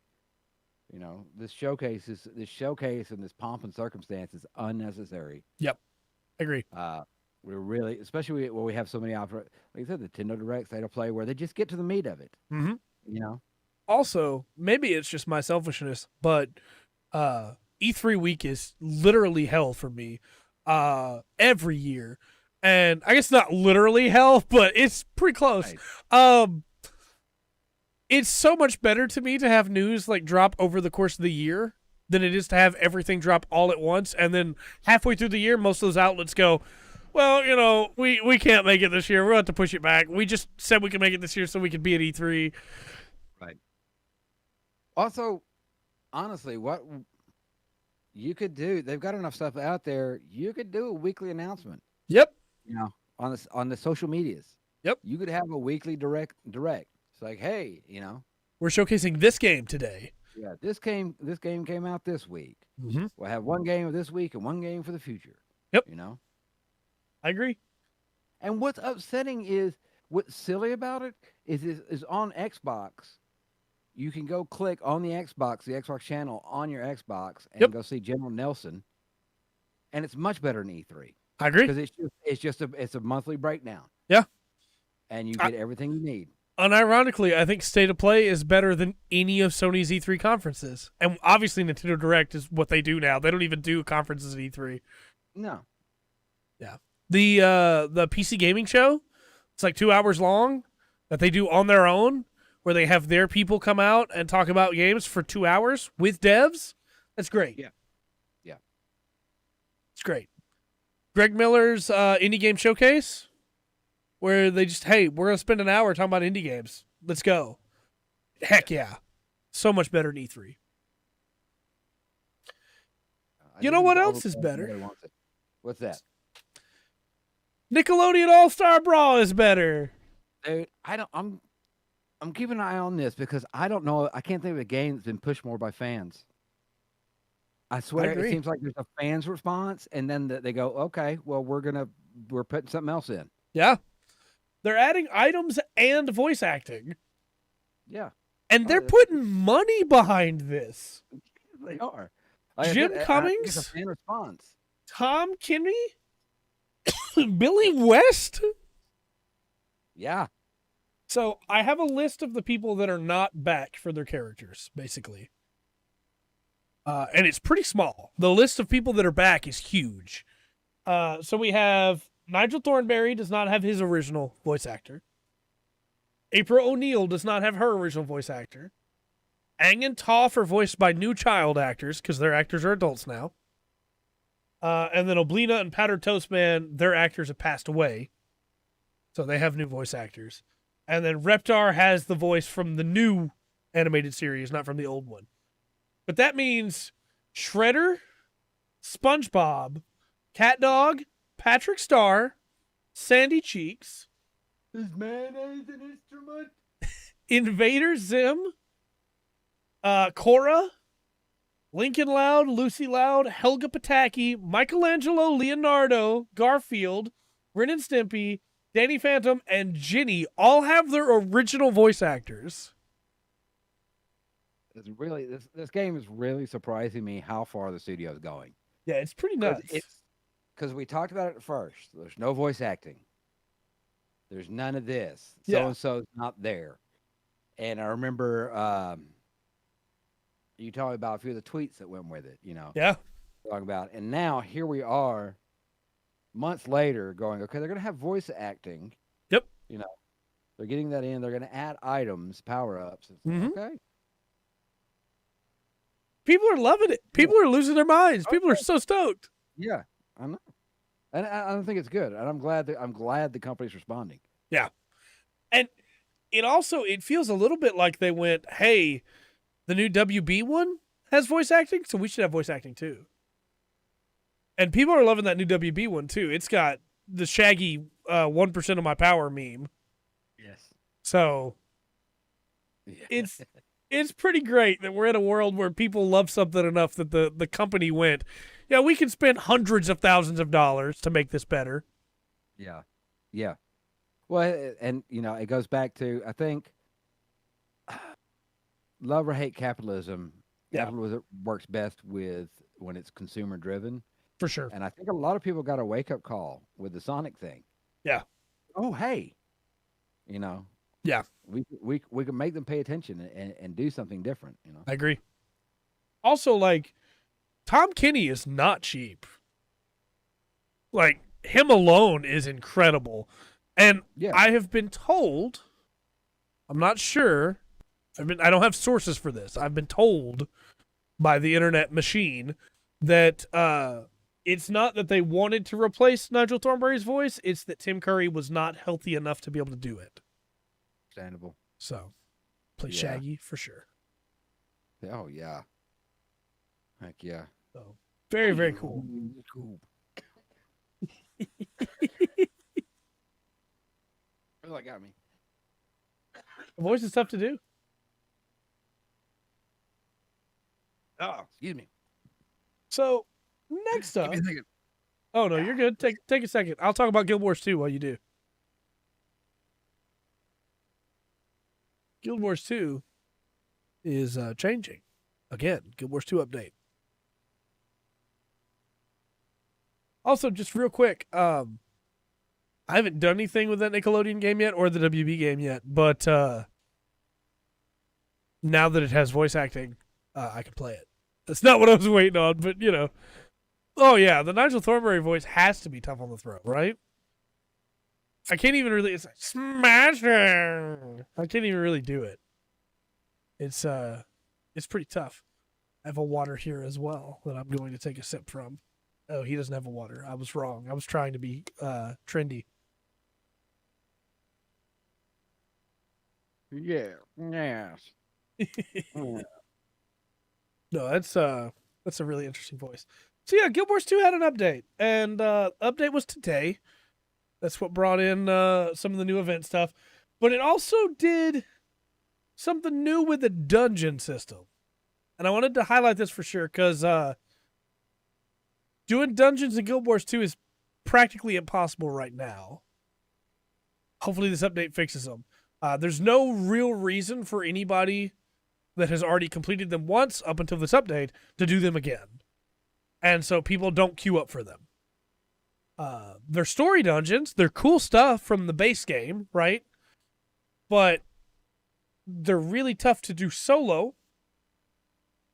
This showcase and this pomp and circumstance is unnecessary. Yep, I agree. We're really, especially when we have so many like I said, Nintendo Direct, State of Play, where they just get to the meat of it. Mm-hmm. Also, maybe it's just my selfishness, but E3 week is literally hell for me every year. And I guess not literally hell, but it's pretty close. Right. It's so much better to me to have news drop over the course of the year than it is to have everything drop all at once. And then halfway through the year, most of those outlets go, well, we can't make it this year. We'll have to push it back. We just said we could make it this year so we could be at E3. Right. Also, honestly, what you could do, they've got enough stuff out there. You could do a weekly announcement. Yep. On the social medias. Yep. You could have a weekly direct. It's like, hey, we're showcasing this game today. Yeah, this game came out this week. Mm-hmm. We'll have one game of this week and one game for the future. Yep. I agree. And what's upsetting is, what's silly about it is on Xbox, you can go click on the Xbox channel on your Xbox and go see General Nelson, and it's much better than E3. I agree. Because it's a monthly breakdown. Yeah. And you get everything you need. Unironically, I think State of Play is better than any of Sony's E3 conferences. And obviously Nintendo Direct is what they do now. They don't even do conferences at E3. No. Yeah. The PC gaming show, it's 2 hours long that they do on their own, where they have their people come out and talk about games for 2 hours with devs. That's great. Yeah. It's great. Greg Miller's Indie Game Showcase, where they just, hey, we're going to spend an hour talking about indie games. Let's go. Heck yeah. So much better than E3. You know what else is better? What's that? Nickelodeon All-Star Brawl is better. Dude, I'm keeping an eye on this because I don't know. I can't think of a game that's been pushed more by fans. I swear it seems like there's a fans response, and then they go, okay, well, we're putting something else in. Yeah. They're adding items and voice acting. Yeah. And they're putting money behind this. They are. Jim Cummings? It's a fan response. Tom Kenny? Billy West? Yeah. So I have a list of the people that are not back for their characters, basically. And it's pretty small. The list of people that are back is huge. So we have Nigel Thornberry does not have his original voice actor. April O'Neil does not have her original voice actor. Aang and Toph are voiced by new child actors because their actors are adults now. And then Oblina and Powdered Toast Man, their actors have passed away. So they have new voice actors. And then Reptar has the voice from the new animated series, not from the old one. But that means Shredder, SpongeBob, Cat Dog, Patrick Starr, Sandy Cheeks, Is mayonnaise an instrument? Invader Zim, Cora, Lincoln Loud, Lucy Loud, Helga Pataki, Michelangelo, Leonardo, Garfield, Ren and Stimpy, Danny Phantom, and Ginny all have their original voice actors. It's really this game is really surprising me how far the studio's going. Yeah, it's pretty nuts. Because we talked about it at first. There's no voice acting. There's none of this. Yeah. So and so's not there. And I remember you talking about a few of the tweets that went with it. Yeah. Talking about, and now here we are, months later, going, okay, they're gonna have voice acting. Yep. They're getting that in. They're gonna add items, power ups. Mhm. Okay. People are loving it. People are losing their minds. People are so stoked. Yeah, I know, and I don't think it's good. And I'm glad the company's responding. Yeah. And it feels a little bit like they went, hey, the new WB one has voice acting, so we should have voice acting too. And people are loving that new WB one too. It's got the Shaggy 1% of my power meme. Yes. So Yeah. it's pretty great that we're in a world where people love something enough that the company went, yeah, we can spend hundreds of thousands of dollars to make this better. Yeah. Yeah. Well, and it goes back to, I think, love or hate capitalism. Yeah. Capitalism works best when it's consumer driven. For sure. And I think a lot of people got a wake up call with the Sonic thing. Yeah. Oh, hey. Yeah. We can make them pay attention and do something different. I agree. Also, like, Tom Kenny is not cheap. Like, him alone is incredible. And Yeah. I have been told, I'm not sure, I don't have sources for this. I've been told by the internet machine that it's not that they wanted to replace Nigel Thornberry's voice, it's that Tim Curry was not healthy enough to be able to do it. Understandable. So, play Yeah. Shaggy for sure. Oh yeah. Heck yeah. So, very, very cool. Cool. Oh, that got me. Voice is tough to do. Oh, excuse me. So, next up. Give me a second. Oh, no, you're good. Take a second. I'll talk about Guild Wars 2 while you do. Guild Wars 2 is changing. Again, Guild Wars 2 update. Also, just real quick, I haven't done anything with that Nickelodeon game yet or the WB game yet, but now that it has voice acting, I can play it. That's not what I was waiting on, but Oh yeah, the Nigel Thornberry voice has to be tough on the throat, right? I can't even really. It's like smashing. I can't even really do it. It's pretty tough. I have a water here as well that I'm going to take a sip from. Oh, he doesn't have a water. I was wrong. I was trying to be trendy. Yeah. Yes. No, that's a really interesting voice. So yeah, Guild Wars 2 had an update, and update was today. That's what brought in some of the new event stuff. But it also did something new with the dungeon system. And I wanted to highlight this for sure, because doing dungeons in Guild Wars 2 is practically impossible right now. Hopefully this update fixes them. There's no real reason for anybody that has already completed them once up until this update to do them again. And so people don't queue up for them. They're story dungeons. They're cool stuff from the base game, right? But they're really tough to do solo.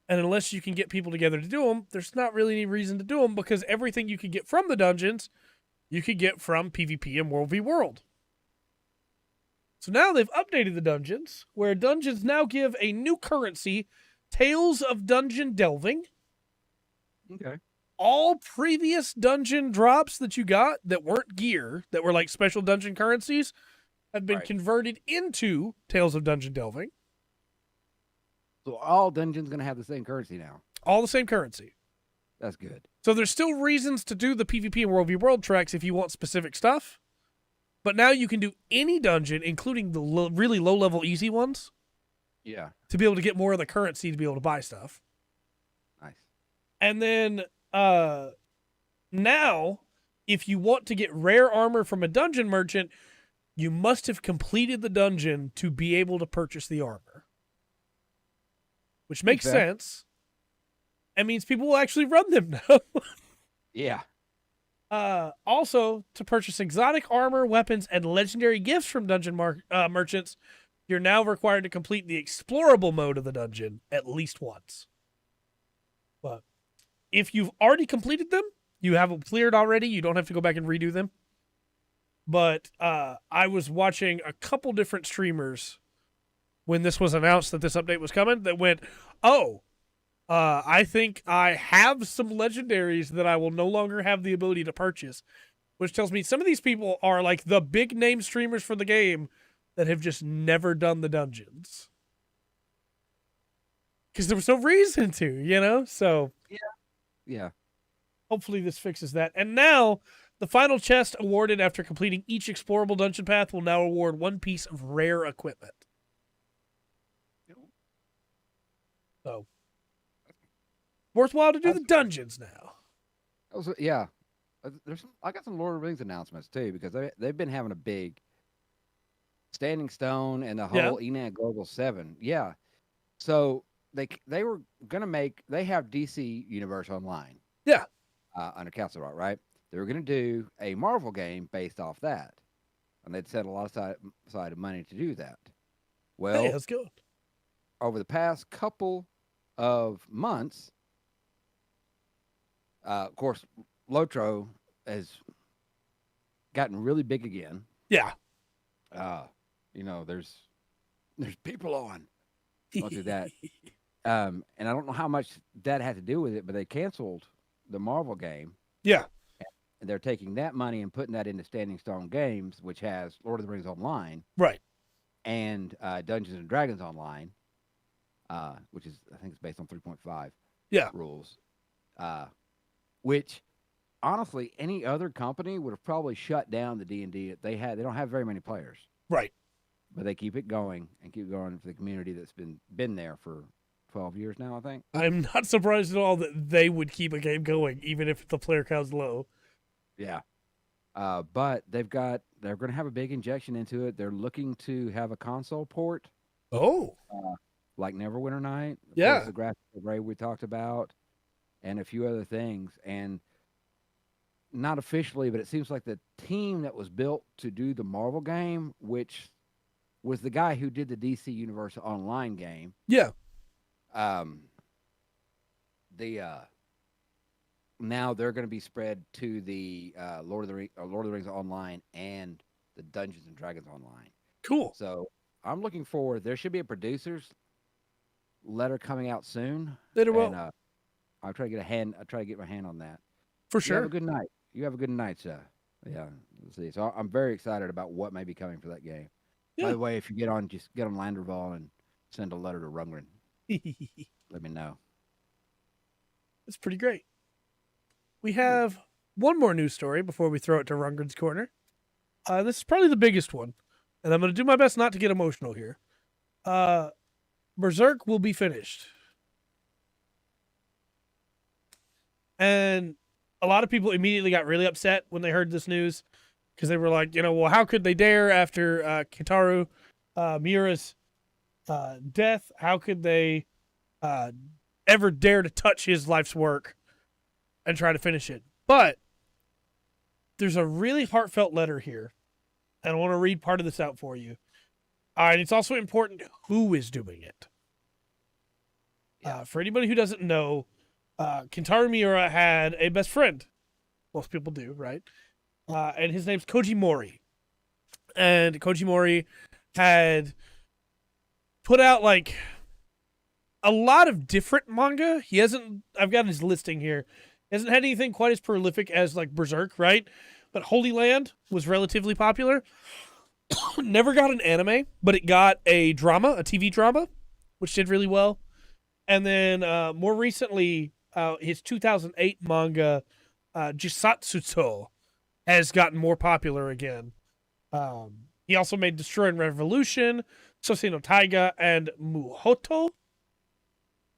And unless you can get people together to do them, there's not really any reason to do them, because everything you can get from the dungeons, you could get from PvP and World v World. So now they've updated the dungeons, where dungeons now give a new currency, Tales of Dungeon Delving. Okay. All previous dungeon drops that you got that weren't gear, that were like special dungeon currencies, have been converted into Tales of Dungeon Delving. So all dungeons going to have the same currency now. All the same currency. That's good. So there's still reasons to do the PvP and World v World tracks if you want specific stuff. But now you can do any dungeon, including the really low-level easy ones. Yeah. To be able to get more of the currency to be able to buy stuff. Nice. And then now, if you want to get rare armor from a dungeon merchant, you must have completed the dungeon to be able to purchase the armor. Which makes sense. It means people will actually run them now. Yeah. Also, to purchase exotic armor, weapons, and legendary gifts from dungeon merchants, you're now required to complete the explorable mode of the dungeon at least once. But if you've already completed them, you have them cleared already, you don't have to go back and redo them. But I was watching a couple different streamers when this was announced that this update was coming that went, I think I have some legendaries that I will no longer have the ability to purchase, which tells me some of these people are like the big name streamers for the game that have just never done the dungeons. Because there was no reason to, you know? So, yeah. Hopefully this fixes that. And now, the final chest awarded after completing each explorable dungeon path will now award one piece of rare equipment. So, worthwhile to do the dungeons now. Yeah. I got some Lord of the Rings announcements too, because they've been having a big Standing Stone and the whole Enad Global 7. Yeah. So they were gonna they have DC Universe Online. Yeah. Under Castle Rock, right? They were gonna do a Marvel game based off that. And they'd set a lot of side of money to do that. Well, hey, that's good. Over the past couple of months, of course, Lotro has gotten really big again. Yeah. There's people on. I'll do that. And I don't know how much that had to do with it, but they canceled the Marvel game. Yeah. And they're taking that money and putting that into Standing Stone Games, which has Lord of the Rings Online. Right. And Dungeons and Dragons Online, which is, I think it's based on 3.5 rules. Which, honestly, any other company would have probably shut down the D&D. They don't have very many players. Right. But they keep it going and keep going for the community that's been there for 12 years now, I think. I'm not surprised at all that they would keep a game going, even if the player count's low. Yeah. But they're going to have a big injection into it. They're looking to have a console port. Oh. Like Neverwinter Night. Yeah. The graphic array we talked about. And a few other things. And not officially, but it seems like the team that was built to do the Marvel game, which was the guy who did the DC Universe Online game. Yeah. Now they're going to be spread to the Lord of the Rings Online and the Dungeons and Dragons Online. Cool. So I'm looking forward. There should be a producer's letter coming out soon. There will. I'll try to get my hand on that. For sure. You have a good night. You have a good night, sir. Yeah. Let's see. So I'm very excited about what may be coming for that game. Yeah. By the way, if you just get on Landerval and send a letter to Rundgren. Let me know. That's pretty great. We have one more news story before we throw it to Rundgren's Corner. This is probably the biggest one, and I'm going to do my best not to get emotional here. Berserk will be finished. And a lot of people immediately got really upset when they heard this news because they were like, well, how could they dare after Kentaro Miura's death? How could they ever dare to touch his life's work and try to finish it? But there's a really heartfelt letter here, and I want to read part of this out for you. And it's also important who is doing it. For anybody who doesn't know, Kentaro Miura had a best friend. Most people do, right? And his name's Koji Mori. And Koji Mori had put out like a lot of different manga. I've got his listing here. He hasn't had anything quite as prolific as like Berserk, right? But Holy Land was relatively popular. Never got an anime, but it got a TV drama, which did really well. And then more recently, his 2008 manga, Jisatsuto, has gotten more popular again. He also made Destroy and Revolution, Sosei no Taiga, and Muhoto.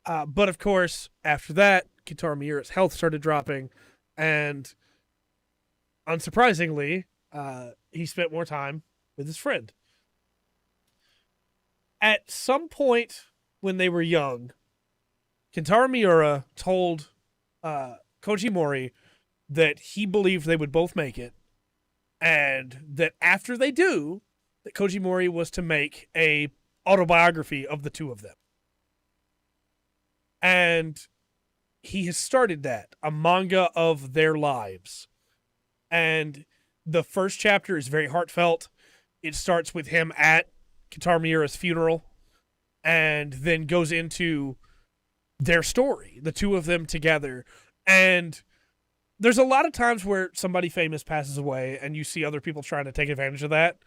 But of course, after that, Kentaro Miura's health started dropping, and unsurprisingly, he spent more time with his friend. At some point when they were young, Kentaro Miura told Koji Mori that he believed they would both make it, and that after they do, that Koji Mori was to make a autobiography of the two of them. And he has started that, a manga of their lives. And the first chapter is very heartfelt. It starts with him at Kentaro Miura's funeral, and then goes into their story, the two of them together. And there's a lot of times where somebody famous passes away, and you see other people trying to take advantage of that,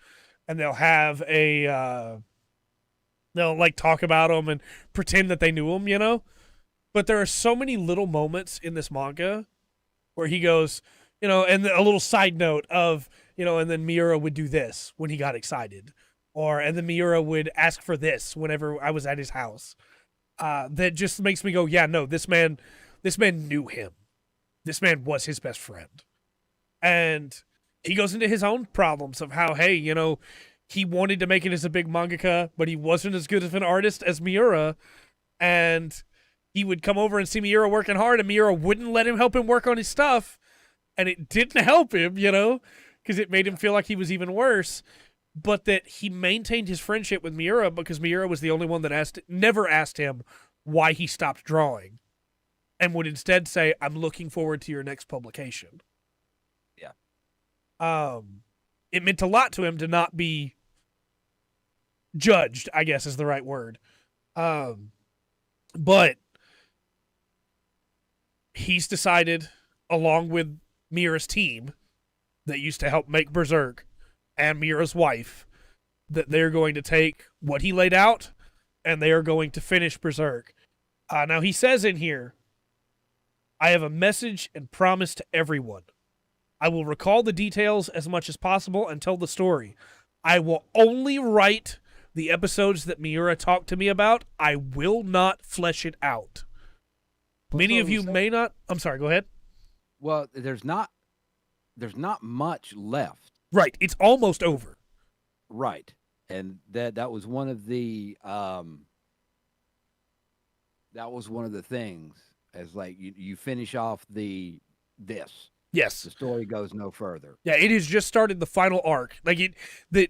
and they'll have they'll like talk about them and pretend that they knew them, you know? But there are so many little moments in this manga where he goes, you know, and a little side note of, you know, and then Miura would do this when he got excited. And then Miura would ask for this whenever I was at his house. That just makes me go, yeah, no, this man knew him. This man was his best friend. And he goes into his own problems of how, hey, you know, he wanted to make it as a big mangaka, but he wasn't as good of an artist as Miura. And he would come over and see Miura working hard, and Miura wouldn't let him help him work on his stuff. And it didn't help him, you know, because it made him feel like he was even worse. But that he maintained his friendship with Miura because Miura was the only one that never asked him why he stopped drawing, and would instead say, I'm looking forward to your next publication. Yeah. It meant a lot to him to not be judged, I guess is the right word. But he's decided, along with Miura's team that used to help make Berserk and Miura's wife, that they're going to take what he laid out and they are going to finish Berserk. Now he says in here, I have a message and promise to everyone. I will recall the details as much as possible and tell the story. I will only write the episodes that Miura talked to me about. I will not flesh it out. Many of you may not. I'm sorry, go ahead. Well, there's not much left. Right, it's almost over. Right, and that was one of the things, as like you finish off this. Yes, the story goes no further. Yeah, it has just started the final arc. Like the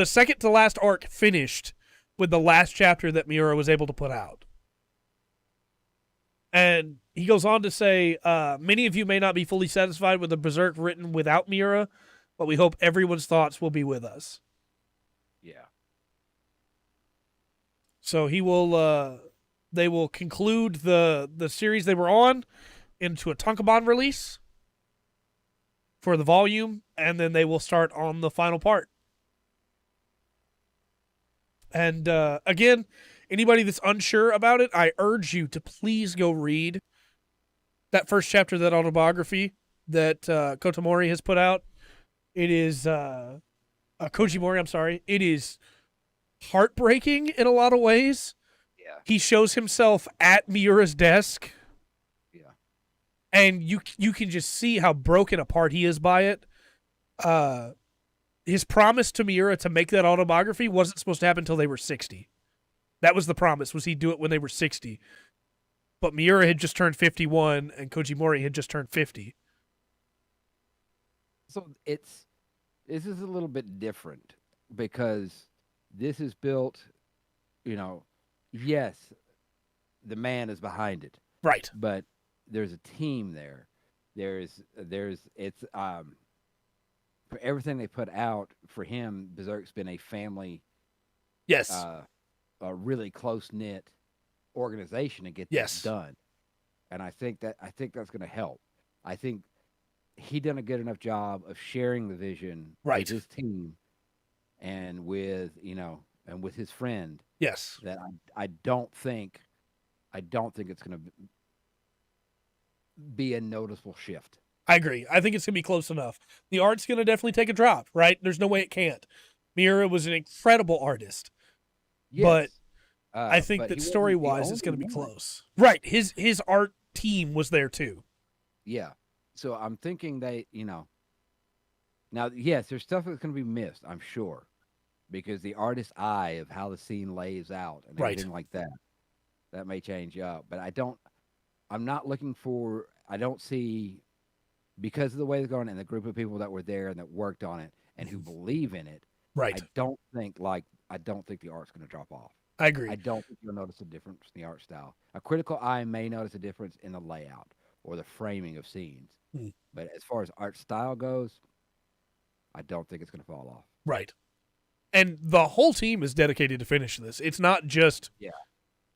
second to last arc finished with the last chapter that Miura was able to put out. And he goes on to say, many of you may not be fully satisfied with the Berserk written without Miura, but we hope everyone's thoughts will be with us. Yeah. So they will conclude the series they were on into a Tankobon release for the volume, and then they will start on the final part. And again, anybody that's unsure about it, I urge you to please go read that first chapter of that autobiography that Kotomori has put out. It is Kojimori, I'm sorry. It is heartbreaking in a lot of ways. Yeah. He shows himself at Miura's desk. Yeah. And you can just see how broken apart he is by it. His promise to Miura to make that autobiography wasn't supposed to happen until they were 60. That was the promise, was he'd do it when they were 60. But Miura had just turned 51, and Kojimori had just turned 50. So this is a little bit different because this is built, you know, yes, the man is behind it. Right. But there's a team there. It's for everything they put out for him, Berserk's been a family, Yes. a really close-knit organization to get Yes. this done. And I think that's going to help. I think he done a good enough job of sharing the vision Right. with his team and with his friend Yes. that I don't think it's going to be a noticeable shift. I agree. I think it's going to be close enough. The art's going to definitely take a drop, right? There's no way it can't. Miura was an incredible artist. But I think but that he wasn't the story-wise, it's only going to be one. close. Right. His art team was there too. Yeah. So I'm thinking now, yes, there's stuff that's going to be missed, I'm sure, because the artist's eye of how the scene lays out and Right. everything like that may change up. But I'm not looking for, I don't see, because of the way it's going and the group of people that were there and that worked on it and who believe in it, Right. I don't think the art's going to drop off. I agree. I don't think you'll notice a difference in the art style. A critical eye may notice a difference in the layout or the framing of scenes. But as far as art style goes, I don't think it's going to fall off. Right. And the whole team is dedicated to finish this. It's not just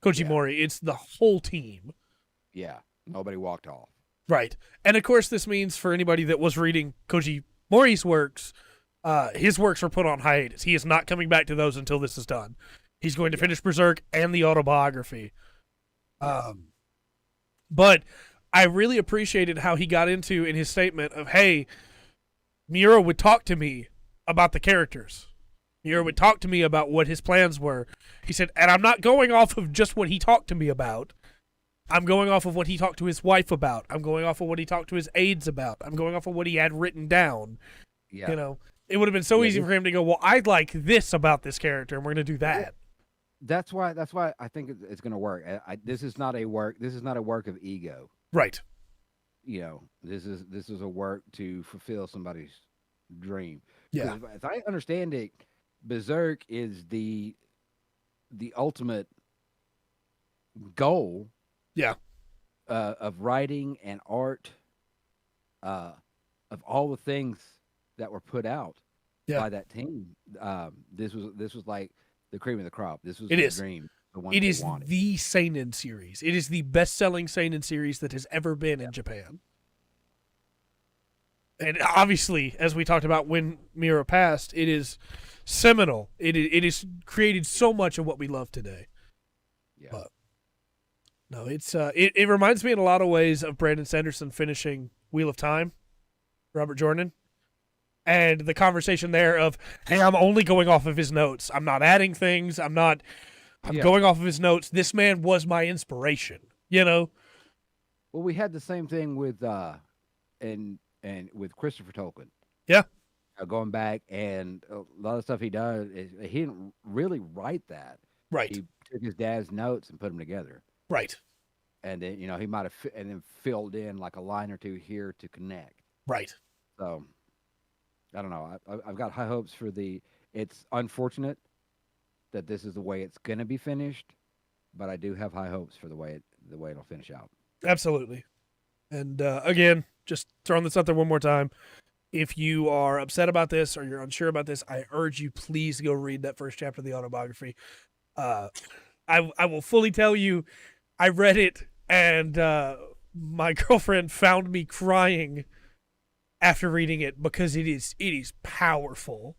Koji Mori. It's the whole team. Yeah. Nobody walked off. Right. And of course, this means for anybody that was reading Koji Mori's works, his works were put on hiatus. He is not coming back to those until this is done. He's going to finish Berserk and the autobiography. But I really appreciated how he got into in his statement of, hey, Miura would talk to me about the characters. Miura would talk to me about what his plans were. He said, and I'm not going off of just what he talked to me about. I'm going off of what he talked to his wife about. I'm going off of what he talked to his aides about. I'm going off of what he had written down. Yeah. You know, it would have been so easy for him to go, well, I like this about this character, and we're going to do that. That's why I think it's going to work. This is not a work of ego. Right. You know, this is a work to fulfill somebody's dream. Yeah. As I understand it, Berserk is the ultimate goal. Yeah. Of writing and art, of all the things that were put out by that team. This was like the cream of the crop. This was the dream. It is the seinen series. It is the best-selling seinen series that has ever been in Japan. And obviously, as we talked about when Miura passed, it is seminal. It has created so much of what we love today. Yeah. But no, it's it reminds me in a lot of ways of Brandon Sanderson finishing Wheel of Time, Robert Jordan. And the conversation there of, hey, I'm only going off of his notes. I'm not adding things. I'm going off of his notes. This man was my inspiration, you know? Well, we had the same thing with and with Christopher Tolkien. Yeah. Going back, and a lot of stuff he does, he didn't really write that. Right. He took his dad's notes and put them together. Right. And then, he might have and then filled in like a line or two here to connect. Right. So I don't know. I've got high hopes for it's unfortunate that this is the way it's going to be finished, but I do have high hopes for the way it'll finish out. Absolutely. And again, just throwing this out there one more time. If you are upset about this or you're unsure about this, I urge you, please go read that first chapter of the autobiography. I will fully tell you, I read it and my girlfriend found me crying after reading it because it is powerful.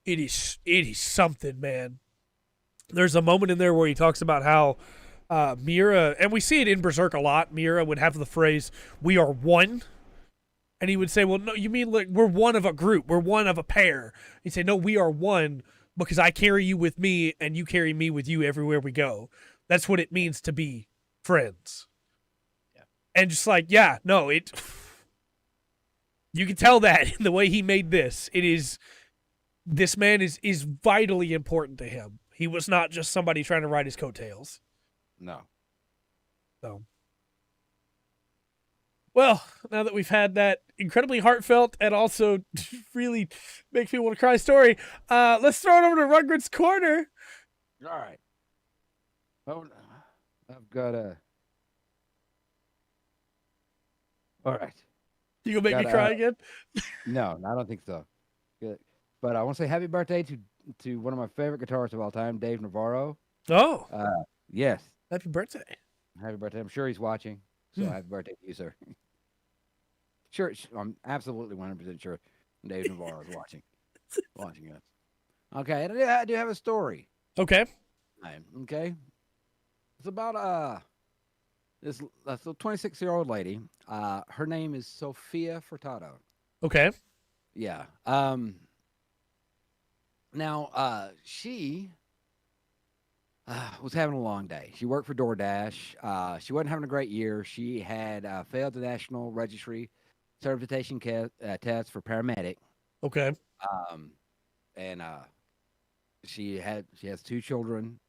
It is something, man. There's a moment in there where he talks about how Miura, and we see it in Berserk a lot, Miura would have the phrase, "We are one." And he would say, well, no, you mean like we're one of a group. We're one of a pair. He'd say, no, we are one because I carry you with me and you carry me with you everywhere we go. That's what it means to be friends. Yeah. And just like, yeah, no, you can tell that in the way he made this. This man is vitally important to him. He was not just somebody trying to ride his coattails. No. So. Well, now that we've had that incredibly heartfelt and also really makes me want to cry story, let's throw it over to Rugrat's Corner. All right. Oh, I've got a... All right. You gonna make me cry again? No, I don't think so. Good. But I want to say happy birthday to one of my favorite guitarists of all time, Dave Navarro. Oh. Yes. Happy birthday. Happy birthday. I'm sure he's watching. So happy birthday to you, sir. Sure, I'm absolutely 100% sure Dave Navarro is watching us. Okay, and I do have a story. Okay. Okay. It's about this 26-year-old lady. Her name is Sophia Furtado. Okay. Yeah. Now, she was having a long day. She worked for DoorDash. She wasn't having a great year. She had failed the national registry certification test for paramedic. Okay. And she has 2 children,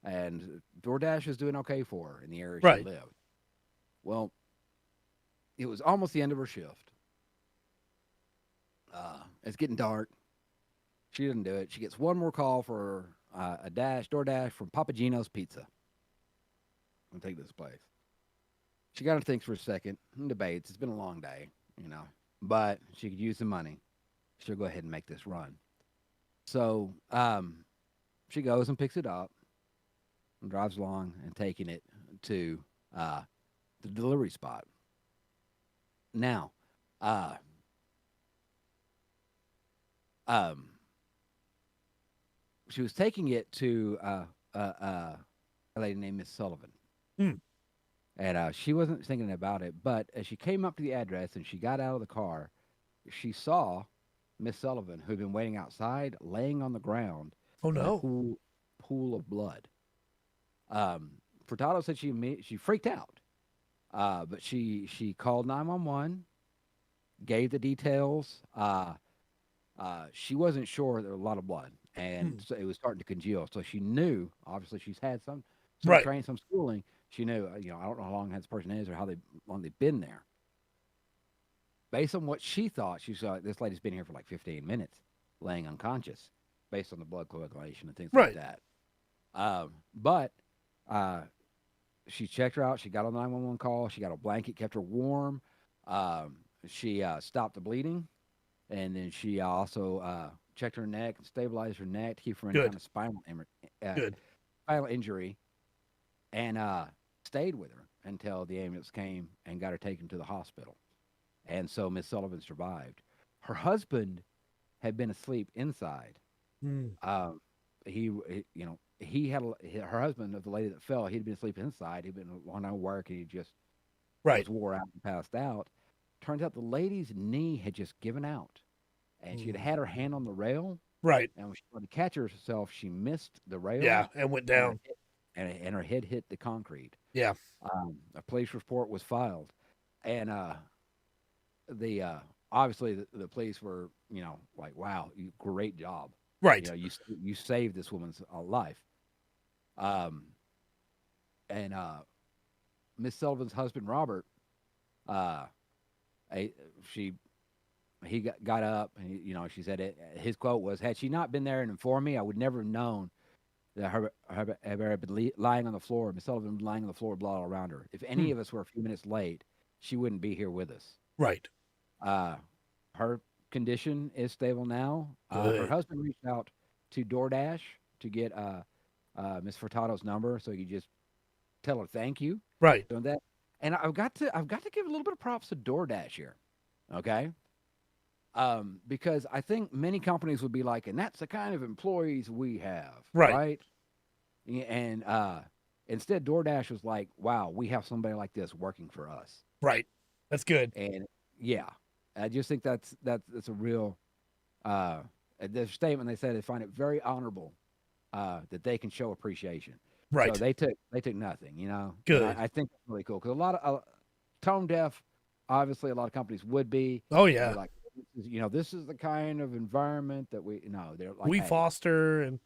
and DoorDash is doing okay for her in the area Right. she lived. Well, it was almost the end of her shift. It's getting dark. She didn't do it. She gets one more call for a DoorDash from Papa Gino's Pizza. I'll take this place. She got to think for a second and debates. It's been a long day, but she could use the money. She'll go ahead and make this run. So she goes and picks it up and drives along and taking it to the delivery spot. Now, she was taking it to a lady named Miss Sullivan. And she wasn't thinking about it, but as she came up to the address and she got out of the car, she saw Miss Sullivan, who'd been waiting outside, laying on the ground. Oh, in a no. pool of blood. Furtado said she freaked out, but she called 911, gave the details. She wasn't sure there was a lot of blood, and so it was starting to congeal. So she knew, obviously, she's had some Right. training, some schooling. She knew, I don't know how long this person is or how long they've been there. Based on what she thought, she saw this lady's been here for like 15 minutes, laying unconscious, based on the blood coagulation and things like that. But she checked her out. She got on the 911 call. She got a blanket, kept her warm. She stopped the bleeding, and then she also checked her neck, stabilized her neck to keep her in kind of spinal injury, and stayed with her until the ambulance came and got her taken to the hospital. And so Miss Sullivan survived. Her husband had been asleep inside. He had her husband, of the lady that fell, he'd been asleep inside. He'd been a long night of work, and he just was wore out and passed out. Turns out the lady's knee had just given out, and she had her hand on the rail. Right. And when she wanted to catch herself, she missed the rail. Yeah, and went down. And her head hit the concrete. Yeah. A police report was filed, and obviously the police were, like, wow, great job. Right. You saved this woman's life. And Miss Sullivan's husband, Robert, he got up and, she said his quote was, "Had she not been there and informed me, I would never have known that her had been lying on the floor. Miss Sullivan was lying on the floor, blood all around her. If any of us were a few minutes late, she wouldn't be here with us." Right. Her condition is stable now. Her husband reached out to DoorDash to get Miss Furtado's number, so you just tell her thank you. Right. Doing that, and I've got to give a little bit of props to DoorDash here, okay? Because I think many companies would be like, and that's the kind of employees we have, right? And instead, DoorDash was like, wow, we have somebody like this working for us. Right. That's good. And yeah, I just think that's a real the statement. They said they find it very honorable that they can show appreciation. Right. So they took nothing, Good. I think that's really cool because a lot of tone deaf, obviously, a lot of companies would be. Oh yeah. Like, this is the kind of environment that they're like, we hey, foster and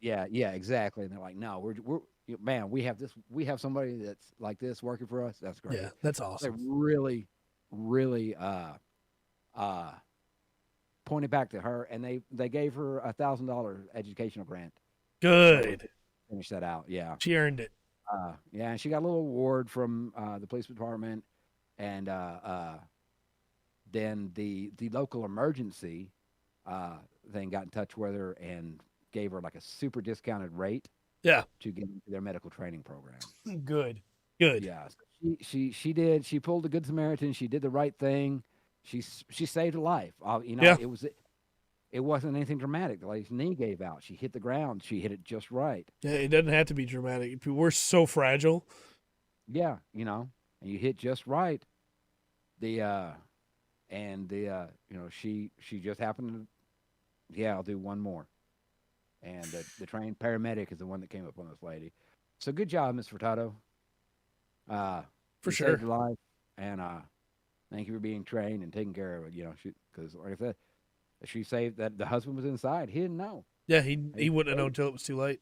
yeah, exactly. And they're like, no, we're man, we have somebody that's like this working for us. That's great. Yeah, that's awesome. They really pointed back to her, and they gave her $1,000 educational grant. Good. So finish that out. Yeah. She earned it. Yeah, and she got a little award from the police department, and then the local emergency thing got in touch with her and gave her like a super discounted rate. Yeah. To get into their medical training program. Good. Yeah. So she pulled a good Samaritan. She did the right thing. She saved a life. Yeah. It wasn't anything dramatic. The lady's knee gave out. She hit the ground. She hit it just right. Yeah, it doesn't have to be dramatic. We're so fragile. Yeah, and you hit just right. The and the she just happened to, yeah, I'll do one more. And the trained paramedic is the one that came up on this lady. So good job, Miss Furtado. For You sure. saved her life, and thank you for being trained and taking care of it. Because like I said, she saved that the husband was inside. He didn't know. Yeah, he wouldn't have known until it was too late.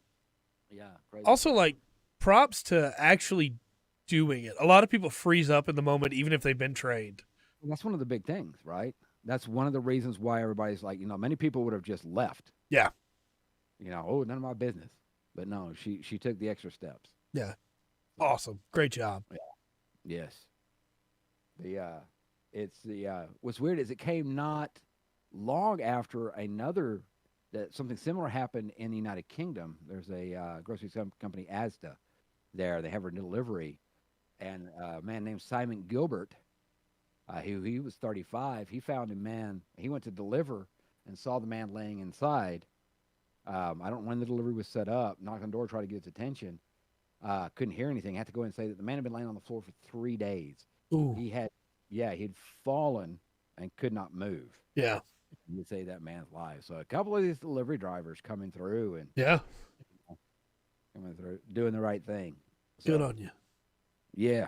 Yeah, crazy. Also, like, props to actually doing it. A lot of people freeze up in the moment, even if they've been trained. And that's one of the big things, right? That's one of the reasons why everybody's like, many people would have just left. Yeah. Oh, none of my business. But no, she took the extra steps. Yeah. Awesome. Great job. Yeah. Yes. What's weird is it came not long after something similar happened in the United Kingdom. There's a grocery company, Asda, there. They have a delivery, and a man named Simon Gilbert, he was 35. He found a man. He went to deliver and saw the man laying inside. I don't know when the delivery was set up. Knocked on the door, tried to get his attention. Couldn't hear anything. Had to go in and say that the man had been laying on the floor for 3 days. Ooh. He'd fallen and could not move. Yeah. You say that man's life. So a couple of these delivery drivers coming through and doing the right thing. So, Good on you. Yeah,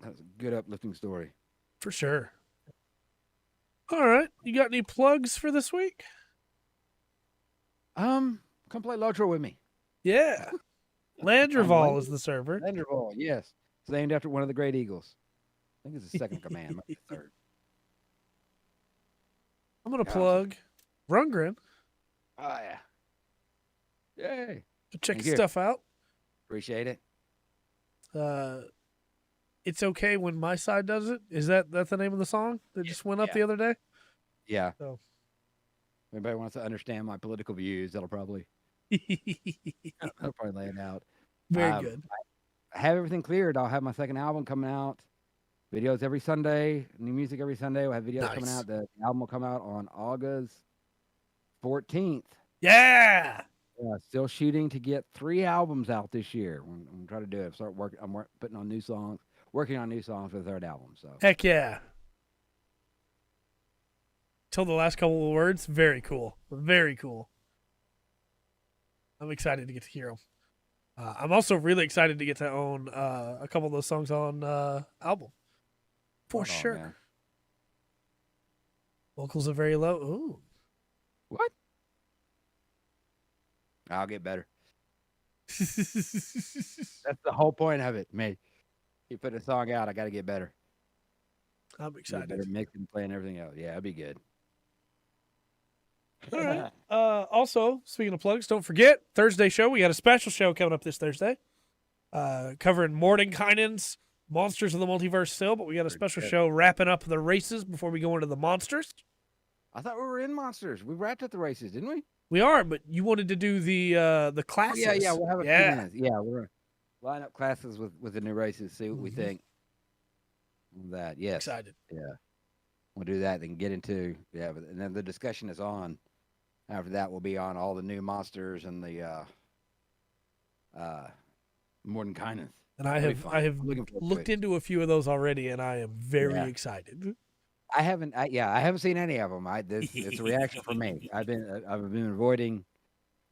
that's a good uplifting story. For sure. All right. You got any plugs for this week? Come play Lotro with me. Yeah. Landreval is the server. Landreval, yes. It's named after one of the great eagles. I think it's the second command, maybe the third. I'm going to plug Rundgren. Oh, yeah. Yay. Check his stuff out. Appreciate it. It's okay when my side does it. That's the name of the song that just went up the other day? Yeah. So. If anybody wants to understand my political views, that'll probably lay it out. Very good. I have everything cleared. I'll have my second album coming out. Videos every Sunday. New music every Sunday. We'll have videos coming out. The album will come out on August 14th. Yeah. Still shooting to get 3 albums out this year. I'm trying to do it. I'm putting on new songs. Working on new songs for the 3rd album. So heck yeah. Till the last couple of words. Very cool. Very cool. I'm excited to get to hear them. I'm also really excited to get to own a couple of those songs on album. For sure. Man. Vocals are very low. Ooh. What? I'll get better. That's the whole point of it, mate. You put a song out, I got to get better. I'm excited. Better mix and play and everything else. Yeah, it'll be good. All right. Also, speaking of plugs, don't forget Thursday show. We got a special show coming up this Thursday, covering Mordenkainen's Monsters of the Multiverse still, but we got a special show wrapping up the races before we go into the monsters. I thought we were in monsters. We wrapped up the races, didn't we? We are, but you wanted to do the classes. Oh, yeah, we'll have a few minutes. Yeah, we're gonna line up classes with the new races, see what we think. That excited. Yeah, we'll do that. Then get into and then the discussion is on. After that, we'll be on all the new monsters and the Mordenkainen. And I have looked into a few of those already, and I am very excited. I haven't seen any of them. It's a reaction from me. I've been avoiding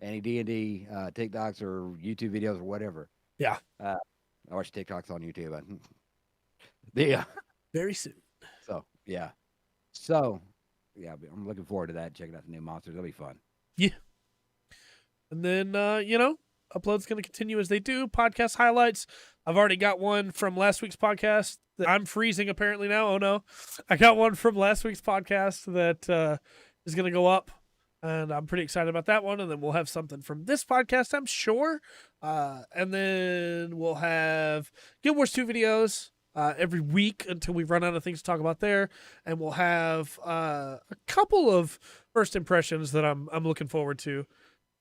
any D&D TikToks or YouTube videos or whatever. Yeah. I watch TikToks on YouTube. Very soon. I'm looking forward to that. Checking out the new monsters. That'll be fun. Yeah. And then uploads going to continue as they do. Podcast highlights. I've already got one from last week's podcast. I'm freezing apparently now. Oh no. I got one from last week's podcast that is going to go up, and I'm pretty excited about that one. And then we'll have something from this podcast, I'm sure. And then we'll have Guild Wars 2 videos every week until we run out of things to talk about there. And we'll have a couple of first impressions that I'm looking forward to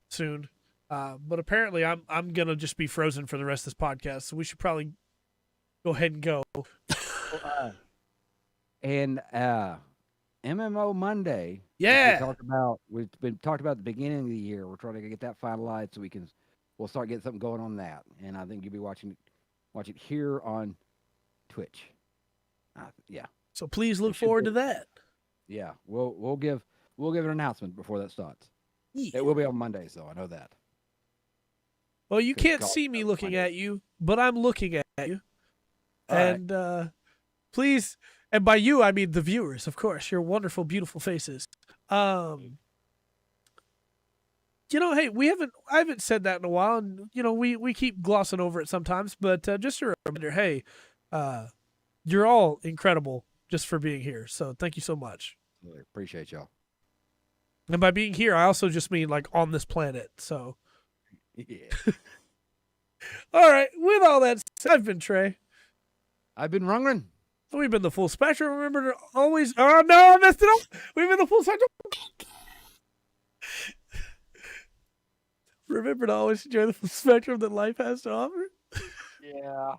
soon. But apparently I'm going to just be frozen for the rest of this podcast. So we should probably go ahead and go. And MMO Monday. Yeah. We've been talked about at the beginning of the year. We're trying to get that finalized so we'll start getting something going on that. And I think you'll be watching watch it here on Twitch. Yeah, So please look forward to that. yeah. We'll give an announcement before that starts. Yeah. It will be on Monday, so I know that. Well, you Good can't God, see me that's looking funny. at you, but I'm looking at you. All right. And please, and by you I mean the viewers, of course, your wonderful, beautiful faces. You know, hey, I haven't said that in a while, and you know, we keep glossing over it sometimes, but just a reminder, hey, you're all incredible just for being here. So thank you so much. Really appreciate y'all. And by being here, I also just mean like on this planet. So Yeah. all right, with all that said, I've been Trey. I've been Rungren. We've been the full spectrum. Remember to always. Oh no, I messed it up. We've been the full spectrum. Remember to always enjoy the full spectrum that life has to offer. Yeah.